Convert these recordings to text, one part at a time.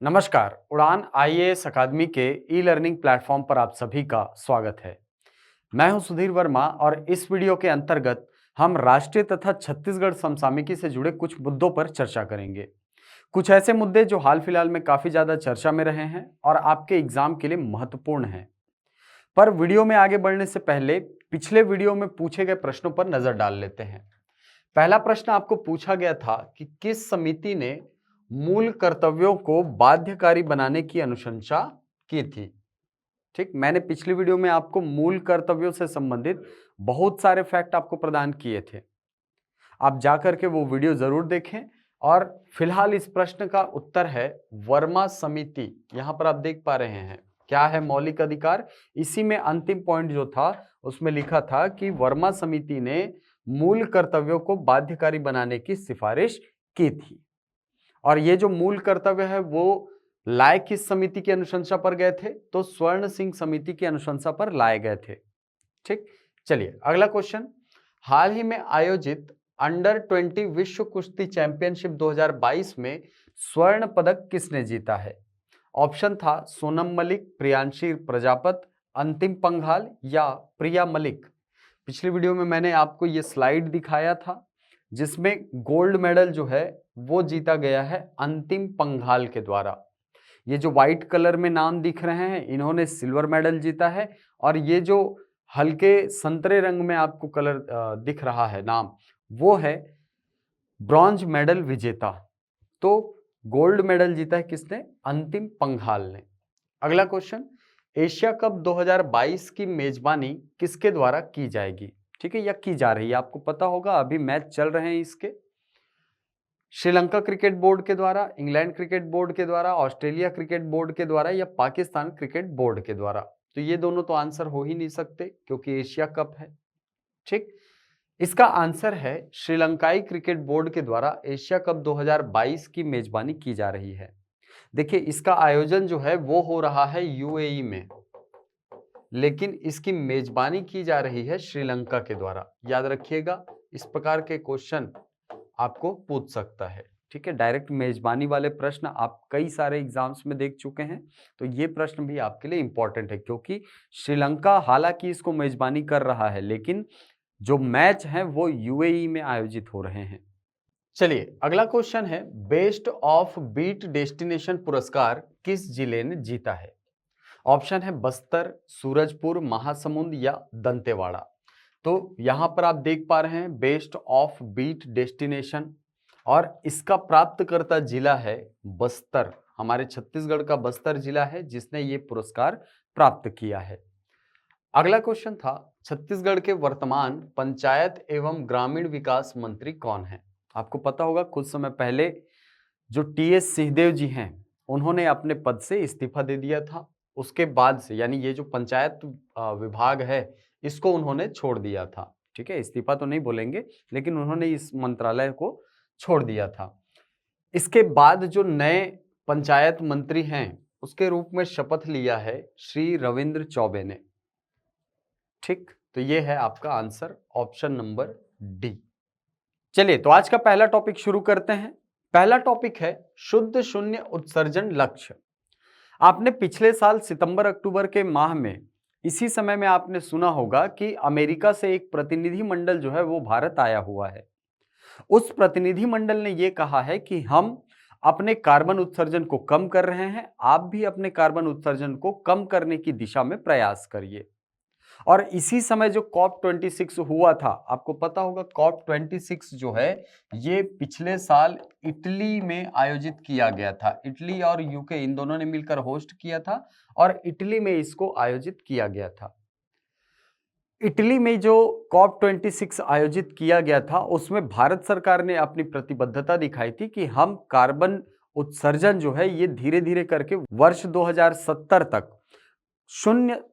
नमस्कार, उड़ान आईएएस अकादमी के ई लर्निंग प्लेटफॉर्म पर आप सभी का स्वागत है। मैं हूं सुधीर वर्मा और इस वीडियो के अंतर्गत हम राष्ट्रीय तथा छत्तीसगढ़ समसामयिकी से जुड़े कुछ मुद्दों पर चर्चा करेंगे। कुछ ऐसे मुद्दे जो हाल फिलहाल में काफी ज्यादा चर्चा में रहे हैं और आपके एग्जाम के लिए महत्वपूर्ण हैं। पर वीडियो में आगे बढ़ने से पहले पिछले वीडियो में पूछे गए प्रश्नों पर नजर डाल लेते हैं। पहला प्रश्न आपको पूछा गया था कि किस समिति ने मूल कर्तव्यों को बाध्यकारी बनाने की अनुशंसा की थी। ठीक, मैंने पिछली वीडियो में आपको मूल कर्तव्यों से संबंधित बहुत सारे फैक्ट आपको प्रदान किए थे। आप जाकर के वो वीडियो जरूर देखें। और फिलहाल इस प्रश्न का उत्तर है वर्मा समिति। यहां पर आप देख पा रहे हैं क्या है मौलिक अधिकार। इसी में अंतिम पॉइंट जो था उसमें लिखा था कि वर्मा समिति ने मूल कर्तव्यों को बाध्यकारी बनाने की सिफारिश की थी। और ये जो मूल कर्तव्य है वो लाए किस समिति की अनुशंसा पर गए थे, तो स्वर्ण सिंह समिति की अनुशंसा पर लाए गए थे। ठीक, चलिए अगला क्वेश्चन। हाल ही में आयोजित अंडर 20 विश्व कुश्ती चैंपियनशिप 2022 में स्वर्ण पदक किसने जीता है? ऑप्शन था सोनम मलिक, प्रियांशी प्रजापत, अंतिम पंघाल या प्रिया मलिक। पिछली वीडियो में मैंने आपको ये स्लाइड दिखाया था जिसमें गोल्ड मेडल जो है वो जीता गया है अंतिम पंघाल के द्वारा। ये जो व्हाइट कलर में नाम दिख रहे हैं इन्होंने सिल्वर मेडल जीता है। और ये जो हल्के संतरे रंग में आपको कलर दिख रहा है नाम, वो है ब्रॉन्ज मेडल विजेता। तो गोल्ड मेडल जीता है किसने? अंतिम पंघाल ने। अगला क्वेश्चन, एशिया कप 2022 की मेजबानी किसके द्वारा की जाएगी? ठीक है, या की जा रही है, आपको पता होगा अभी मैच चल रहे हैं इसके। श्रीलंका क्रिकेट बोर्ड के द्वारा, इंग्लैंड क्रिकेट बोर्ड के द्वारा, ऑस्ट्रेलिया क्रिकेट बोर्ड के द्वारा या पाकिस्तान क्रिकेट बोर्ड के द्वारा। तो ये दोनों तो आंसर हो ही नहीं सकते क्योंकि एशिया कप है। ठीक, इसका आंसर है श्रीलंकाई क्रिकेट बोर्ड के द्वारा एशिया कप 2022 की मेजबानी की जा रही है। देखिए इसका आयोजन जो है वो हो रहा है यूएई में, लेकिन इसकी मेजबानी की जा रही है श्रीलंका के द्वारा। याद रखिएगा, इस प्रकार के क्वेश्चन आपको पूछ सकता है। ठीक है, डायरेक्ट मेजबानी वाले प्रश्न आप कई सारे एग्जाम्स में देख चुके हैं, तो ये प्रश्न भी आपके लिए इंपॉर्टेंट है क्योंकि श्रीलंका हालांकि इसको मेजबानी कर रहा है लेकिन जो मैच हैं वो यूएई में आयोजित हो रहे हैं। चलिए अगला क्वेश्चन है, बेस्ट ऑफ बीट डेस्टिनेशन पुरस्कार किस जिले ने जीता है? ऑप्शन है बस्तर, सूरजपुर, महासमुंद या दंतेवाड़ा। तो यहां पर आप देख पा रहे हैं बेस्ट ऑफ बीट डेस्टिनेशन और इसका प्राप्तकर्ता जिला है बस्तर। हमारे छत्तीसगढ़ का बस्तर जिला है जिसने ये पुरस्कार प्राप्त किया है। अगला क्वेश्चन था, छत्तीसगढ़ के वर्तमान पंचायत एवं ग्रामीण विकास मंत्री कौन है? आपको पता होगा कुछ समय पहले जो टीएस सिंहदेव जी हैं उन्होंने अपने पद से इस्तीफा दे दिया था। उसके बाद से यानी ये जो पंचायत विभाग है इसको उन्होंने छोड़ दिया था। ठीक है, इस्तीफा तो नहीं बोलेंगे लेकिन उन्होंने इस मंत्रालय को छोड़ दिया था। इसके बाद जो नए पंचायत मंत्री हैं उसके रूप में शपथ लिया है श्री रविंद्र चौबे ने। ठीक, तो ये है आपका आंसर ऑप्शन नंबर डी। चलिए तो आज का पहला टॉपिक शुरू करते हैं। पहला टॉपिक है शुद्ध शून्य उत्सर्जन लक्ष्य। आपने पिछले साल सितंबर अक्टूबर के माह में इसी समय में आपने सुना होगा कि अमेरिका से एक प्रतिनिधि मंडल जो है वो भारत आया हुआ है। उस प्रतिनिधि मंडल ने ये कहा है कि हम अपने कार्बन उत्सर्जन को कम कर रहे हैं, आप भी अपने कार्बन उत्सर्जन को कम करने की दिशा में प्रयास करिए। और इसी समय जो कॉप 26 हुआ था, आपको पता होगा कॉप 26 जो है ये पिछले साल इटली में आयोजित किया गया था। इटली और यूके इन दोनों ने मिलकर होस्ट किया था और इटली में इसको आयोजित किया गया था। इटली में जो कॉप 26 आयोजित किया गया था उसमें भारत सरकार ने अपनी प्रतिबद्धता दिखाई थी कि हम कार्बन उत्सर्जन जो है ये धीरे धीरे करके वर्ष 2070 तक शून्य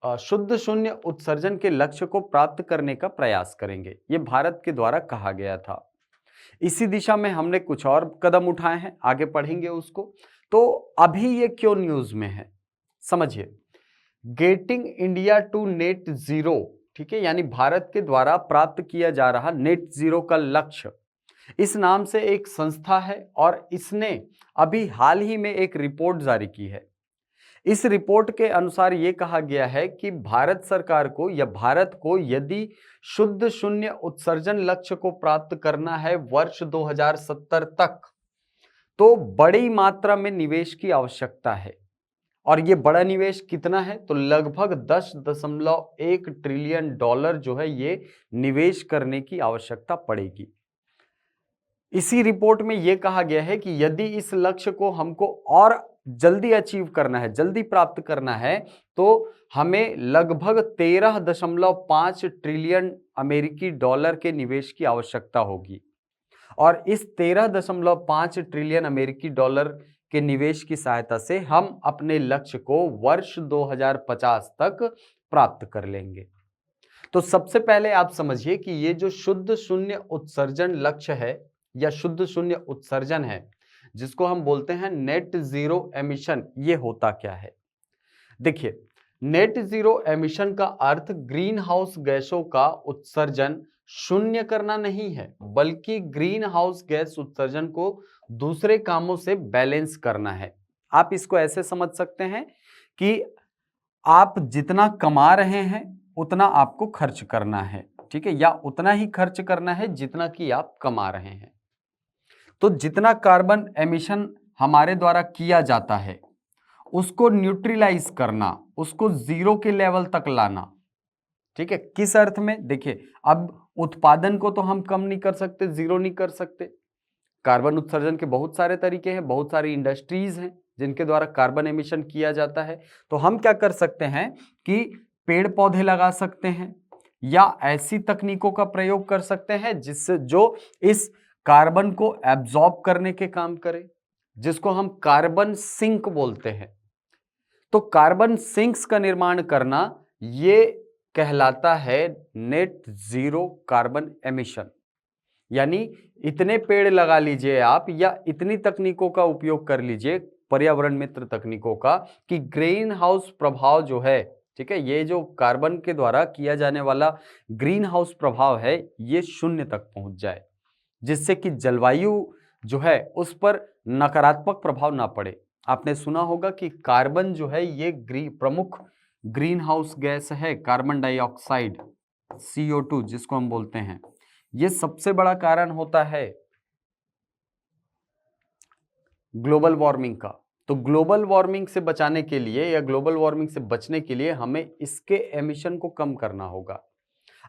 शुद्ध शून्य उत्सर्जन के लक्ष्य को प्राप्त करने का प्रयास करेंगे। ये भारत के द्वारा कहा गया था। इसी दिशा में हमने कुछ और कदम उठाए हैं, आगे पढ़ेंगे उसको। तो अभी ये क्यों न्यूज में है समझिए। Getting India to net zero, ठीक है, यानी भारत के द्वारा प्राप्त किया जा रहा नेट जीरो का लक्ष्य, इस नाम से एक संस्था है और इसने अभी हाल ही में एक रिपोर्ट जारी की है। इस रिपोर्ट के अनुसार यह कहा गया है कि भारत सरकार को या भारत को यदि शुद्ध शून्य उत्सर्जन लक्ष्य को प्राप्त करना है वर्ष 2070 तक, तो बड़ी मात्रा में निवेश की आवश्यकता है। और यह बड़ा निवेश कितना है? तो लगभग 10.1 ट्रिलियन डॉलर जो है ये निवेश करने की आवश्यकता पड़ेगी। इसी रिपोर्ट में यह कहा गया है कि यदि इस लक्ष्य को हमको और जल्दी अचीव करना है, जल्दी प्राप्त करना है, तो हमें लगभग 13.5 ट्रिलियन अमेरिकी डॉलर के निवेश की आवश्यकता होगी। और इस 13.5 ट्रिलियन अमेरिकी डॉलर के निवेश की सहायता से हम अपने लक्ष्य को वर्ष 2050 तक प्राप्त कर लेंगे। तो सबसे पहले आप समझिए कि ये जो शुद्ध शून्य उत्सर्जन लक्ष्य है या शुद्ध शून्य उत्सर्जन है, जिसको हम बोलते हैं नेट जीरो एमिशन, ये होता क्या है? देखिए, नेट जीरो एमिशन का अर्थ ग्रीन हाउस गैसों का उत्सर्जन शून्य करना नहीं है, बल्कि ग्रीन हाउस गैस उत्सर्जन को दूसरे कामों से बैलेंस करना है। आप इसको ऐसे समझ सकते हैं कि आप जितना कमा रहे हैं उतना आपको खर्च करना है, ठीक है, या उतना ही खर्च करना है जितना कि आप कमा रहे हैं। तो जितना कार्बन एमिशन हमारे द्वारा किया जाता है उसको न्यूट्रलाइज करना, उसको जीरो के लेवल तक लाना, ठीक है। किस अर्थ में? देखिए, अब उत्पादन को तो हम कम नहीं कर सकते, जीरो नहीं कर सकते। कार्बन उत्सर्जन के बहुत सारे तरीके हैं, बहुत सारी इंडस्ट्रीज हैं जिनके द्वारा कार्बन एमिशन किया जाता है। तो हम क्या कर सकते हैं कि पेड़ पौधे लगा सकते हैं या ऐसी तकनीकों का प्रयोग कर सकते हैं जिससे जो इस कार्बन को एब्जॉर्ब करने के काम करे, जिसको हम कार्बन सिंक बोलते हैं। तो कार्बन सिंक्स का निर्माण करना ये कहलाता है नेट जीरो कार्बन एमिशन। यानी इतने पेड़ लगा लीजिए आप या इतनी तकनीकों का उपयोग कर लीजिए, पर्यावरण मित्र तकनीकों का, कि ग्रीन हाउस प्रभाव जो है, ठीक है, ये जो कार्बन के द्वारा किया जाने वाला ग्रीन हाउस प्रभाव है ये शून्य तक पहुंच जाए, जिससे कि जलवायु जो है उस पर नकारात्मक प्रभाव ना पड़े। आपने सुना होगा कि कार्बन जो है ये प्रमुख ग्रीन हाउस गैस है, कार्बन डाइऑक्साइड CO2 जिसको हम बोलते हैं, ये सबसे बड़ा कारण होता है ग्लोबल वार्मिंग का। तो ग्लोबल वार्मिंग से बचाने के लिए या ग्लोबल वार्मिंग से बचने के लिए हमें इसके एमिशन को कम करना होगा।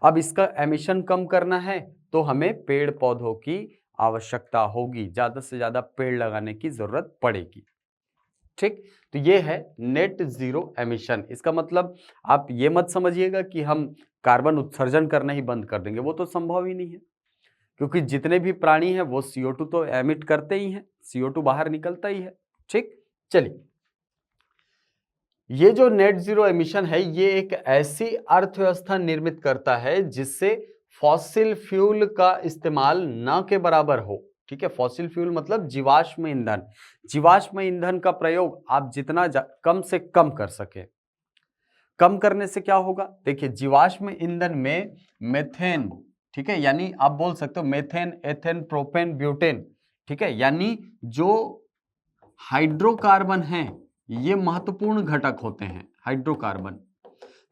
अब इसका एमिशन कम करना है तो हमें पेड़ पौधों की आवश्यकता होगी, ज्यादा से ज्यादा पेड़ लगाने की जरूरत पड़ेगी, ठीक। तो ये है नेट जीरो एमिशन। इसका मतलब आप ये मत समझिएगा कि हम कार्बन उत्सर्जन करना ही बंद कर देंगे, वो तो संभव ही नहीं है, क्योंकि जितने भी प्राणी हैं वो CO2 तो एमिट करते ही हैं, CO2 बाहर निकलता ही है, ठीक। चलिए, ये जो नेट जीरो एमिशन है ये एक ऐसी अर्थव्यवस्था निर्मित करता है जिससे फॉसिल फ्यूल का इस्तेमाल ना के बराबर हो, ठीक है। फॉसिल फ्यूल मतलब जीवाश्म ईंधन। जीवाश्म ईंधन का प्रयोग आप जितना कम से कम कर सके। कम करने से क्या होगा? देखिए, जीवाश्म ईंधन में मेथेन, ठीक है, यानी आप बोल सकते हो मेथेन, एथेन, प्रोपेन, ब्यूटेन, ठीक है, यानी जो हाइड्रोकार्बन हैं ये महत्वपूर्ण घटक होते हैं। हाइड्रोकार्बन,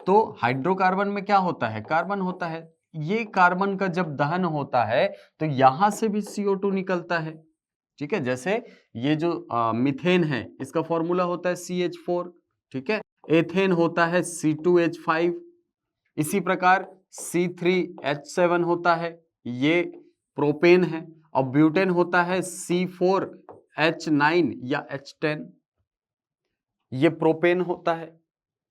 तो हाइड्रोकार्बन में क्या होता है? कार्बन होता है। ये कार्बन का जब दहन होता है तो यहां से भी CO2 निकलता है, ठीक है। जैसे ये जो मीथेन है इसका फॉर्मूला होता है CH4, ठीक है। एथेन होता है C2H5, इसी प्रकार C3H7 होता है, ये प्रोपेन है। और ब्यूटेन होता है C4H9 या H10, ये प्रोपेन होता है,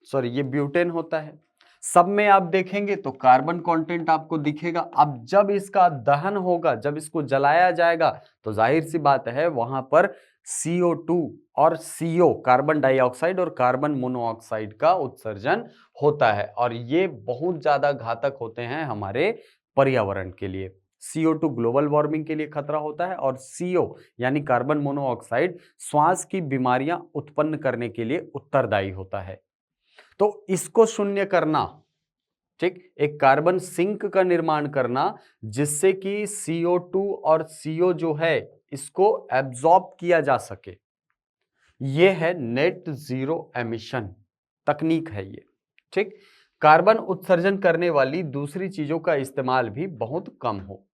सॉरी ये ब्यूटेन होता है। सब में आप देखेंगे तो कार्बन कंटेंट आपको दिखेगा। अब जब इसका दहन होगा, जब इसको जलाया जाएगा तो जाहिर सी बात है वहां पर CO2 और CO, कार्बन डाइऑक्साइड और कार्बन मोनोऑक्साइड का उत्सर्जन होता है, और ये बहुत ज्यादा घातक होते हैं हमारे पर्यावरण के लिए। CO2 ग्लोबल वार्मिंग के लिए खतरा होता है और CO यानी कार्बन मोनोऑक्साइड श्वास की बीमारियां उत्पन्न करने के लिए उत्तरदायी होता है। तो इसको शून्य करना, ठीक, एक कार्बन सिंक का निर्माण करना जिससे कि CO2 और CO जो है इसको एब्जॉर्ब किया जा सके। ये है नेट जीरो एमिशन तकनीक है ये। ठीक, कार्बन उत्सर्जन करने वाली दूसरी चीजों का इस्तेमाल भी बहुत कम हो।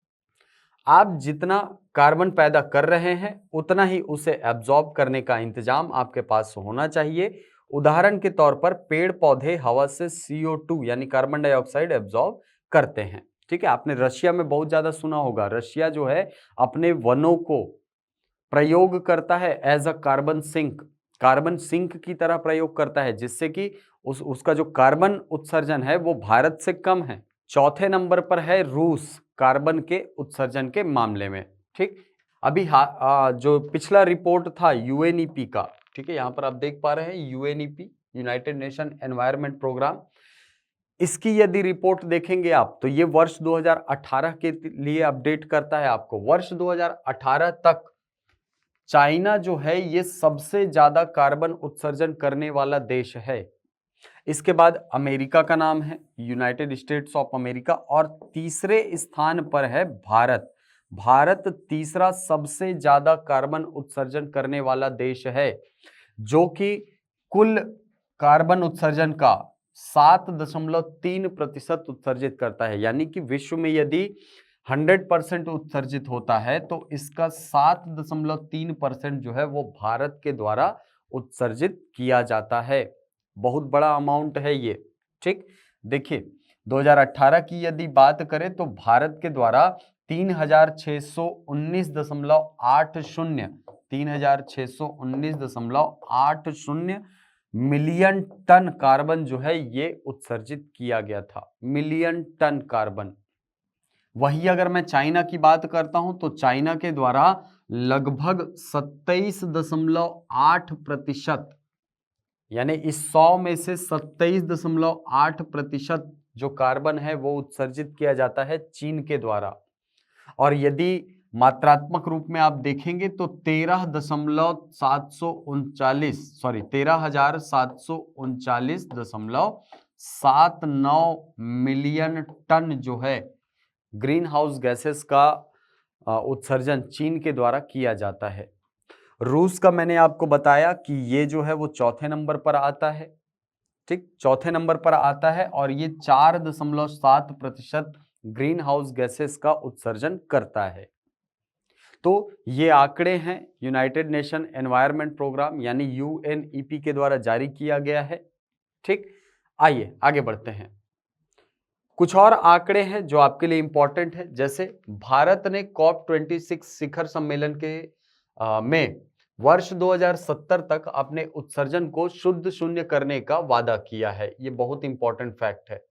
आप जितना कार्बन पैदा कर रहे हैं उतना ही उसे एब्जॉर्ब करने का इंतजाम आपके पास होना चाहिए। उदाहरण के तौर पर पेड़ पौधे हवा से CO2 यानी कार्बन डाइऑक्साइड एब्जॉर्ब करते हैं। ठीक है, आपने रशिया में बहुत ज्यादा सुना होगा, रशिया जो है अपने वनों को प्रयोग करता है एज अ कार्बन सिंक की तरह प्रयोग करता है, जिससे कि उसका जो कार्बन उत्सर्जन है वो भारत से कम है। चौथे नंबर पर है रूस कार्बन के उत्सर्जन के मामले में। ठीक, अभी जो पिछला रिपोर्ट था यूएनईपी का, ठीक है, यहां पर आप देख पा रहे हैं UNEP, United Nation Environment Programme. इसकी यदि रिपोर्ट देखेंगे आप तो ये वर्ष 2018 के लिए अपडेट करता है आपको। वर्ष 2018 तक चाइना जो है ये सबसे ज्यादा कार्बन उत्सर्जन करने वाला देश है। इसके बाद अमेरिका का नाम है यूनाइटेड स्टेट्स ऑफ अमेरिका, और तीसरे स्थान पर है भारत। भारत तीसरा सबसे ज्यादा कार्बन उत्सर्जन करने वाला देश है, जो कि कुल कार्बन उत्सर्जन का 7.3% उत्सर्जित करता है। यानी कि विश्व में यदि 100% उत्सर्जित होता है तो इसका 7.3% जो है वो भारत के द्वारा उत्सर्जित किया जाता है। बहुत बड़ा अमाउंट है ये। ठीक, देखिए 2018 की यदि बात करें तो भारत के द्वारा 3619.80 मिलियन टन कार्बन जो है ये उत्सर्जित किया गया था। Million tonne carbon. वही अगर मैं चाइना की बात करता हूं तो चाइना के द्वारा लगभग 27.8%, यानी इस 100 में से 27.8% जो कार्बन है वो उत्सर्जित किया जाता है चीन के द्वारा। और यदि मात्रात्मक रूप में आप देखेंगे तो 13,739.79 मिलियन टन जो है ग्रीन हाउस गैसेस का उत्सर्जन चीन के द्वारा किया जाता है। रूस का मैंने आपको बताया कि ये जो है वो चौथे नंबर पर आता है। ठीक, चौथे नंबर पर आता है और ये 4.7% ग्रीन हाउस गैसेस का उत्सर्जन करता है। तो ये आंकड़े हैं यूनाइटेड नेशन एनवायरनमेंट प्रोग्राम यानी यूएनईपी के द्वारा जारी किया गया है। ठीक, आइए आगे बढ़ते हैं। कुछ और आंकड़े हैं जो आपके लिए इंपॉर्टेंट है। जैसे भारत ने COP26 शिखर सम्मेलन के में वर्ष 2070 तक अपने उत्सर्जन को शुद्ध शून्य करने का वादा किया है। ये बहुत इंपॉर्टेंट फैक्ट है।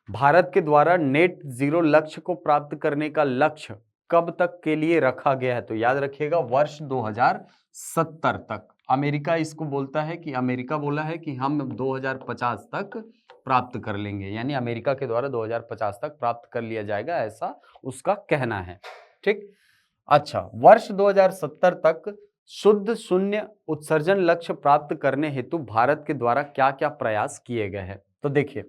भारत के द्वारा नेट जीरो लक्ष्य को प्राप्त करने का लक्ष्य कब तक के लिए रखा गया है? तो याद रखिएगा वर्ष 2070 तक। अमेरिका इसको बोलता है कि अमेरिका बोला है कि हम 2050 तक प्राप्त कर लेंगे, यानी अमेरिका के द्वारा 2050 तक प्राप्त कर लिया जाएगा, ऐसा उसका कहना है। ठीक, अच्छा, वर्ष 2070 तक शुद्ध शून्य उत्सर्जन लक्ष्य प्राप्त करने हेतु भारत के द्वारा क्या क्या प्रयास किए गए हैं? तो देखिए,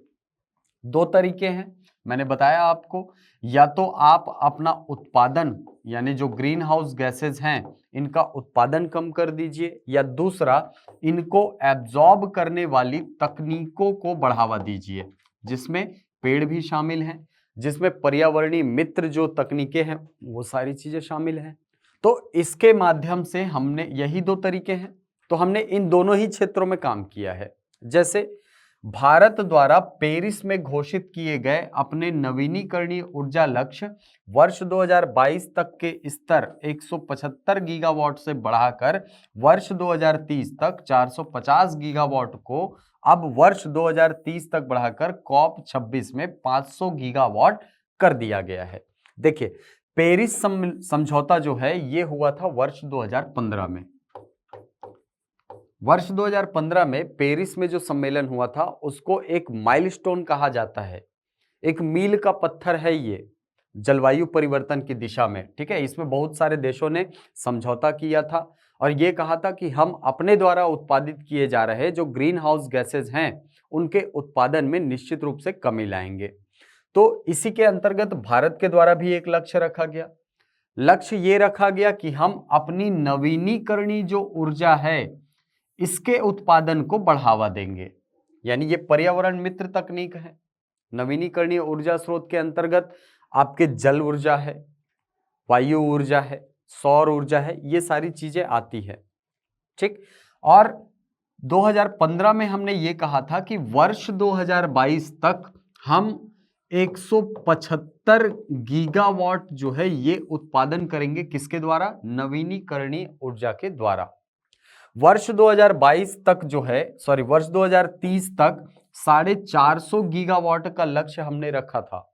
दो तरीके हैं मैंने बताया आपको। या तो आप अपना उत्पादन यानी जो ग्रीन हाउस गैसेस हैं इनका उत्पादन कम कर दीजिए, या दूसरा इनको एब्जॉर्ब करने वाली तकनीकों को बढ़ावा दीजिए, जिसमें पेड़ भी शामिल हैं, जिसमें पर्यावरणीय मित्र जो तकनीकें हैं वो सारी चीजें शामिल हैं। तो इसके माध्यम से हमने, यही दो तरीके हैं, तो हमने इन दोनों ही क्षेत्रों में काम किया है। जैसे भारत द्वारा पेरिस में घोषित किए गए अपने नवीनीकरणीय ऊर्जा लक्ष्य वर्ष 2022 तक के स्तर 175 गीगावाट से बढ़ाकर वर्ष 2030 तक 450 गीगावाट को अब वर्ष 2030 तक बढ़ाकर COP26 में 500 गीगावाट कर दिया गया है। देखिए, पेरिस समझौता जो है ये हुआ था वर्ष 2015 में। वर्ष 2015 में पेरिस में जो सम्मेलन हुआ था उसको एक माइलस्टोन कहा जाता है, एक मील का पत्थर है ये जलवायु परिवर्तन की दिशा में। ठीक है, इसमें बहुत सारे देशों ने समझौता किया था और ये कहा था कि हम अपने द्वारा उत्पादित किए जा रहे जो ग्रीन हाउस गैसेज हैं उनके उत्पादन में निश्चित रूप से कमी लाएंगे। तो इसी के अंतर्गत भारत के द्वारा भी एक लक्ष्य रखा गया। लक्ष्य ये रखा गया कि हम अपनी नवीनीकरणीय जो ऊर्जा है इसके उत्पादन को बढ़ावा देंगे, यानी ये पर्यावरण मित्र तकनीक है। नवीनीकरणीय ऊर्जा स्रोत के अंतर्गत आपके जल ऊर्जा है, वायु ऊर्जा है, सौर ऊर्जा है, ये सारी चीजें आती है। ठीक। और 2015 में हमने ये कहा था कि वर्ष 2022 तक हम 175 गीगावाट जो है ये उत्पादन करेंगे। किसके द्वारा? नवीनीकरणीय ऊर्जा के द्वारा। वर्ष 2022 तक जो है, वर्ष 2030 तक 450 गीगावाट का लक्ष्य हमने रखा था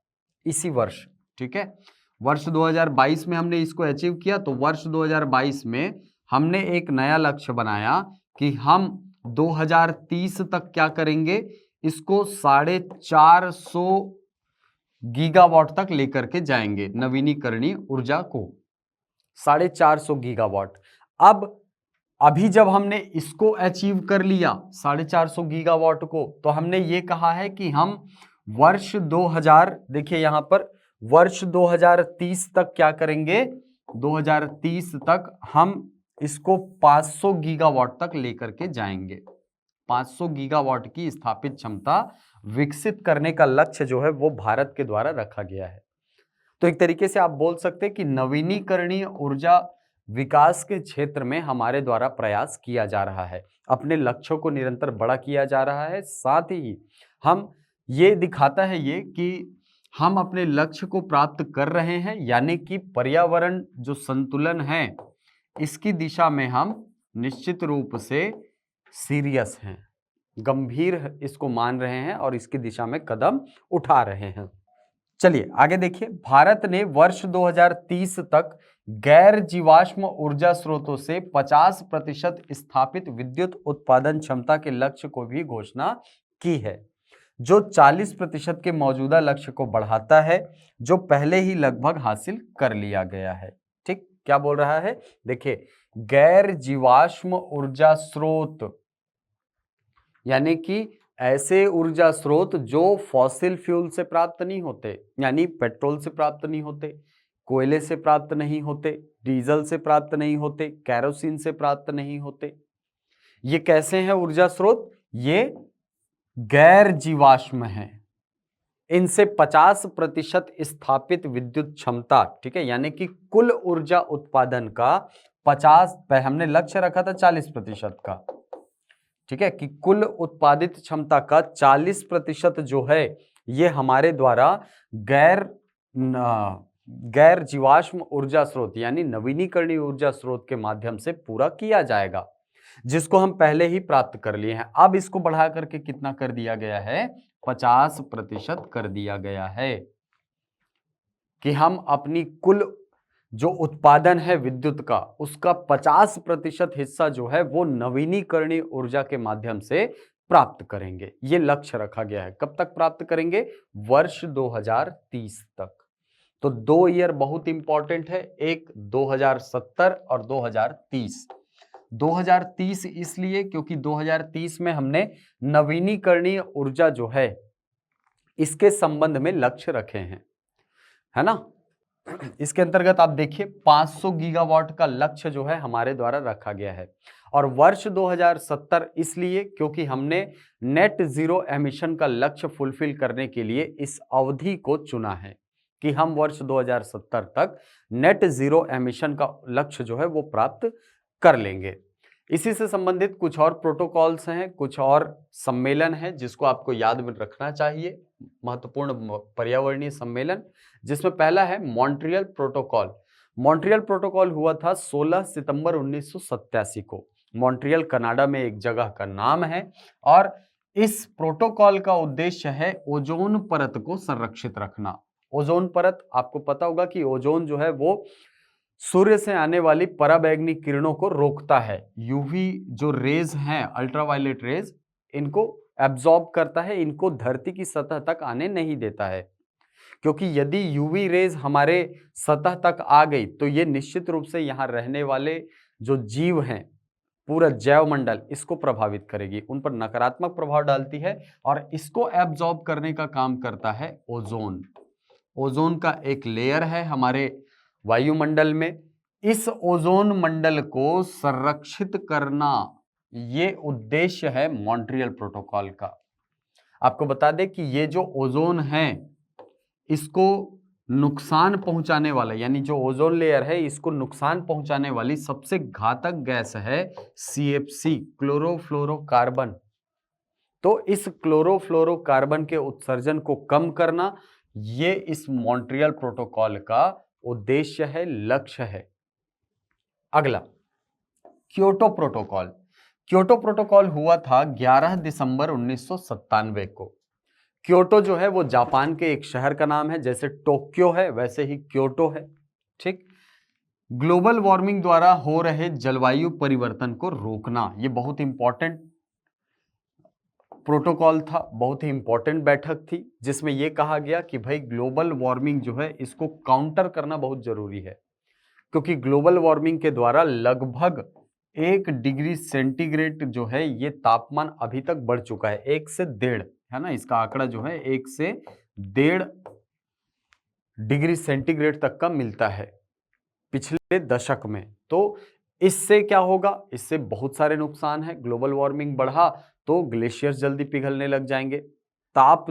इसी वर्ष। ठीक है, वर्ष 2022 में हमने इसको अचीव किया। तो वर्ष 2022 में हमने एक नया लक्ष्य बनाया कि हम 2030 तक क्या करेंगे, इसको 450 गीगावाट तक लेकर के जाएंगे, नवीनीकरणीय ऊर्जा को 450 गीगावाट। अब अभी जब हमने इसको अचीव कर लिया 450 गीगावाट को, तो हमने ये कहा है कि हम वर्ष 2000, देखिए यहां पर वर्ष 2030 तक क्या करेंगे, 2030 तक हम इसको 500 गीगावाट तक लेकर के जाएंगे। 500 गीगावाट की स्थापित क्षमता विकसित करने का लक्ष्य जो है वो भारत के द्वारा रखा गया है। तो एक तरीके से आप बोल सकते हैं कि नवीनीकरणीय ऊर्जा विकास के क्षेत्र में हमारे द्वारा प्रयास किया जा रहा है, अपने लक्ष्यों को निरंतर बड़ा किया जा रहा है। साथ ही हम ये दिखाता है ये कि हम अपने लक्ष्य को प्राप्त कर रहे हैं, यानी कि पर्यावरण जो संतुलन है इसकी दिशा में हम निश्चित रूप से सीरियस हैं, गंभीर इसको मान रहे हैं और इसकी दिशा में कदम उठा रहे हैं। चलिए आगे देखिए, भारत ने वर्ष 2030 तक गैर जीवाश्म ऊर्जा स्रोतों से 50% स्थापित विद्युत उत्पादन क्षमता के लक्ष्य को भी घोषणा की है, जो 40% के मौजूदा लक्ष्य को बढ़ाता है, जो पहले ही लगभग हासिल कर लिया गया है। ठीक, क्या बोल रहा है, देखिए गैर जीवाश्म ऊर्जा स्रोत यानी कि ऐसे ऊर्जा स्रोत जो फॉसिल फ्यूल से प्राप्त नहीं होते, यानी पेट्रोल से प्राप्त नहीं होते, कोयले से प्राप्त नहीं होते, डीजल से प्राप्त नहीं होते, कैरोसिन से प्राप्त नहीं होते। ये कैसे हैं ऊर्जा स्रोत? ये गैर जीवाश्म हैं। इनसे 50% स्थापित विद्युत क्षमता, ठीक है, यानी कि कुल ऊर्जा उत्पादन का 50, हमने लक्ष्य रखा था 40% का, ठीक है, कि कुल उत्पादित क्षमता का 40% जो है ये हमारे द्वारा गैर जीवाश्म ऊर्जा स्रोत यानी नवीनीकरणीय ऊर्जा स्रोत के माध्यम से पूरा किया जाएगा, जिसको हम पहले ही प्राप्त कर लिए हैं। अब इसको बढ़ा करके कितना कर दिया गया है, 50% कर दिया गया है, कि हम अपनी कुल जो उत्पादन है विद्युत का उसका 50% हिस्सा जो है वो नवीनीकरणीय ऊर्जा के माध्यम से प्राप्त करेंगे। ये लक्ष्य रखा गया है। कब तक प्राप्त करेंगे? वर्ष 2030 तक। तो 2 ईयर बहुत इंपॉर्टेंट है, एक 2070 और 2030। 2030 इसलिए क्योंकि 2030 में हमने नवीनीकरणीय ऊर्जा जो है इसके संबंध में लक्ष्य रखे हैं, है ना। इसके अंतर्गत आप देखिए 500 गीगावाट का लक्ष्य जो है हमारे द्वारा रखा गया है। और वर्ष 2070 इसलिए क्योंकि हमने नेट जीरो एमिशन का लक्ष्य फुलफिल करने के लिए इस अवधि को चुना है कि हम वर्ष 2070 तक नेट जीरो एमिशन का लक्ष्य जो है वो प्राप्त कर लेंगे। इसी से संबंधित कुछ और प्रोटोकॉल्स हैं, कुछ और सम्मेलन हैं जिसको आपको याद में रखना चाहिए, महत्वपूर्ण पर्यावरणीय सम्मेलन, जिसमें पहला है मॉन्ट्रियल प्रोटोकॉल। मॉन्ट्रियल प्रोटोकॉल हुआ था 16 सितंबर 1987 को। मॉन्ट्रियल कनाडा में एक जगह का नाम है और इस प्रोटोकॉल का उद्देश्य है ओजोन परत को संरक्षित रखना। ओजोन परत, आपको पता होगा कि ओजोन जो है वो सूर्य से आने वाली पराबैंगनी किरणों को रोकता है। यूवी जो रेज हैं, अल्ट्रावायलेट रेज, इनको एब्जॉर्ब करता है, इनको धरती की सतह तक आने नहीं देता है, क्योंकि यदि यूवी रेज हमारे सतह तक आ गई तो ये निश्चित रूप से यहाँ रहने वाले जो जीव हैं पूरा जैवमंडल इसको प्रभावित करेगी, उन पर नकारात्मक प्रभाव डालती है और इसको एब्जॉर्ब करने का काम करता है ओजोन। ओजोन का एक लेयर है हमारे वायुमंडल में, इस ओजोन मंडल को संरक्षित करना ये उद्देश्य है मॉन्ट्रियल प्रोटोकॉल का। आपको बता दें कि ये जो ओजोन है इसको नुकसान पहुंचाने वाला, यानी जो ओजोन लेयर है इसको नुकसान पहुंचाने वाली सबसे घातक गैस है CFC, क्लोरोफ्लोरोकार्बन। तो इस क्लोरोफ्लोरोकार्बन के उत्सर्जन को कम करना ये इस मॉन्ट्रियल प्रोटोकॉल का उद्देश्य है, लक्ष्य है। अगला क्योटो प्रोटोकॉल। क्योटो प्रोटोकॉल हुआ था 11 दिसंबर 1997 को। क्योटो जो है वो जापान के एक शहर का नाम है, जैसे टोक्यो है वैसे ही क्योटो है। ठीक, ग्लोबल वार्मिंग द्वारा हो रहे जलवायु परिवर्तन को रोकना, ये बहुत इंपॉर्टेंट प्रोटोकॉल था, बहुत ही इंपॉर्टेंट बैठक थी, जिसमें यह कहा गया कि भाई ग्लोबल वार्मिंग जो है इसको काउंटर करना बहुत जरूरी है, क्योंकि ग्लोबल वार्मिंग के द्वारा लगभग 1 डिग्री सेंटीग्रेड जो है ये तापमान अभी तक बढ़ चुका है, 1 से 1.5, है ना, इसका आंकड़ा जो है 1 से 1.5 डिग्री सेंटीग्रेड तक का मिलता है पिछले दशक में। तो इससे क्या होगा, इससे बहुत सारे नुकसान है। ग्लोबल वार्मिंग बढ़ा तो ग्लेशियर्स जल्दी पिघलने लग जाएंगे, ताप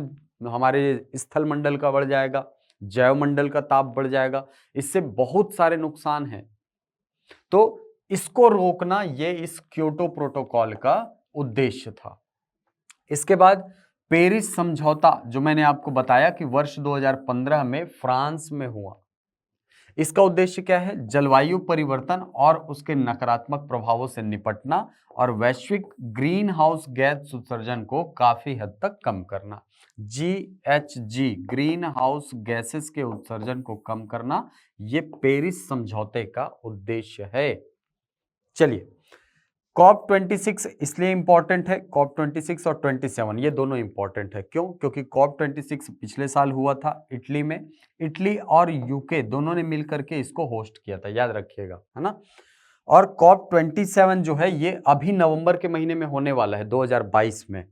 हमारे स्थल मंडल का बढ़ जाएगा, जैवमंडल का ताप बढ़ जाएगा, इससे बहुत सारे नुकसान हैं। तो इसको रोकना ये इस क्योटो प्रोटोकॉल का उद्देश्य था। इसके बाद पेरिस समझौता, जो मैंने आपको बताया कि वर्ष 2015 में फ्रांस में हुआ, इसका उद्देश्य क्या है, जलवायु परिवर्तन और उसके नकारात्मक प्रभावों से निपटना और वैश्विक ग्रीन हाउस गैस उत्सर्जन को काफी हद तक कम करना। GHG, ग्रीन हाउस गैसेस के उत्सर्जन को कम करना, ये पेरिस समझौते का उद्देश्य है। चलिए, COP26 इसलिए इंपॉर्टेंट है, COP26 और 27 ये दोनों इंपॉर्टेंट है। क्यों? क्योंकि COP26 पिछले साल हुआ था इटली में, इटली और यूके दोनों ने मिलकर के इसको होस्ट किया था, याद रखिएगा, है ना। और COP27 जो है ये अभी नवंबर के महीने में होने वाला है 2022 में,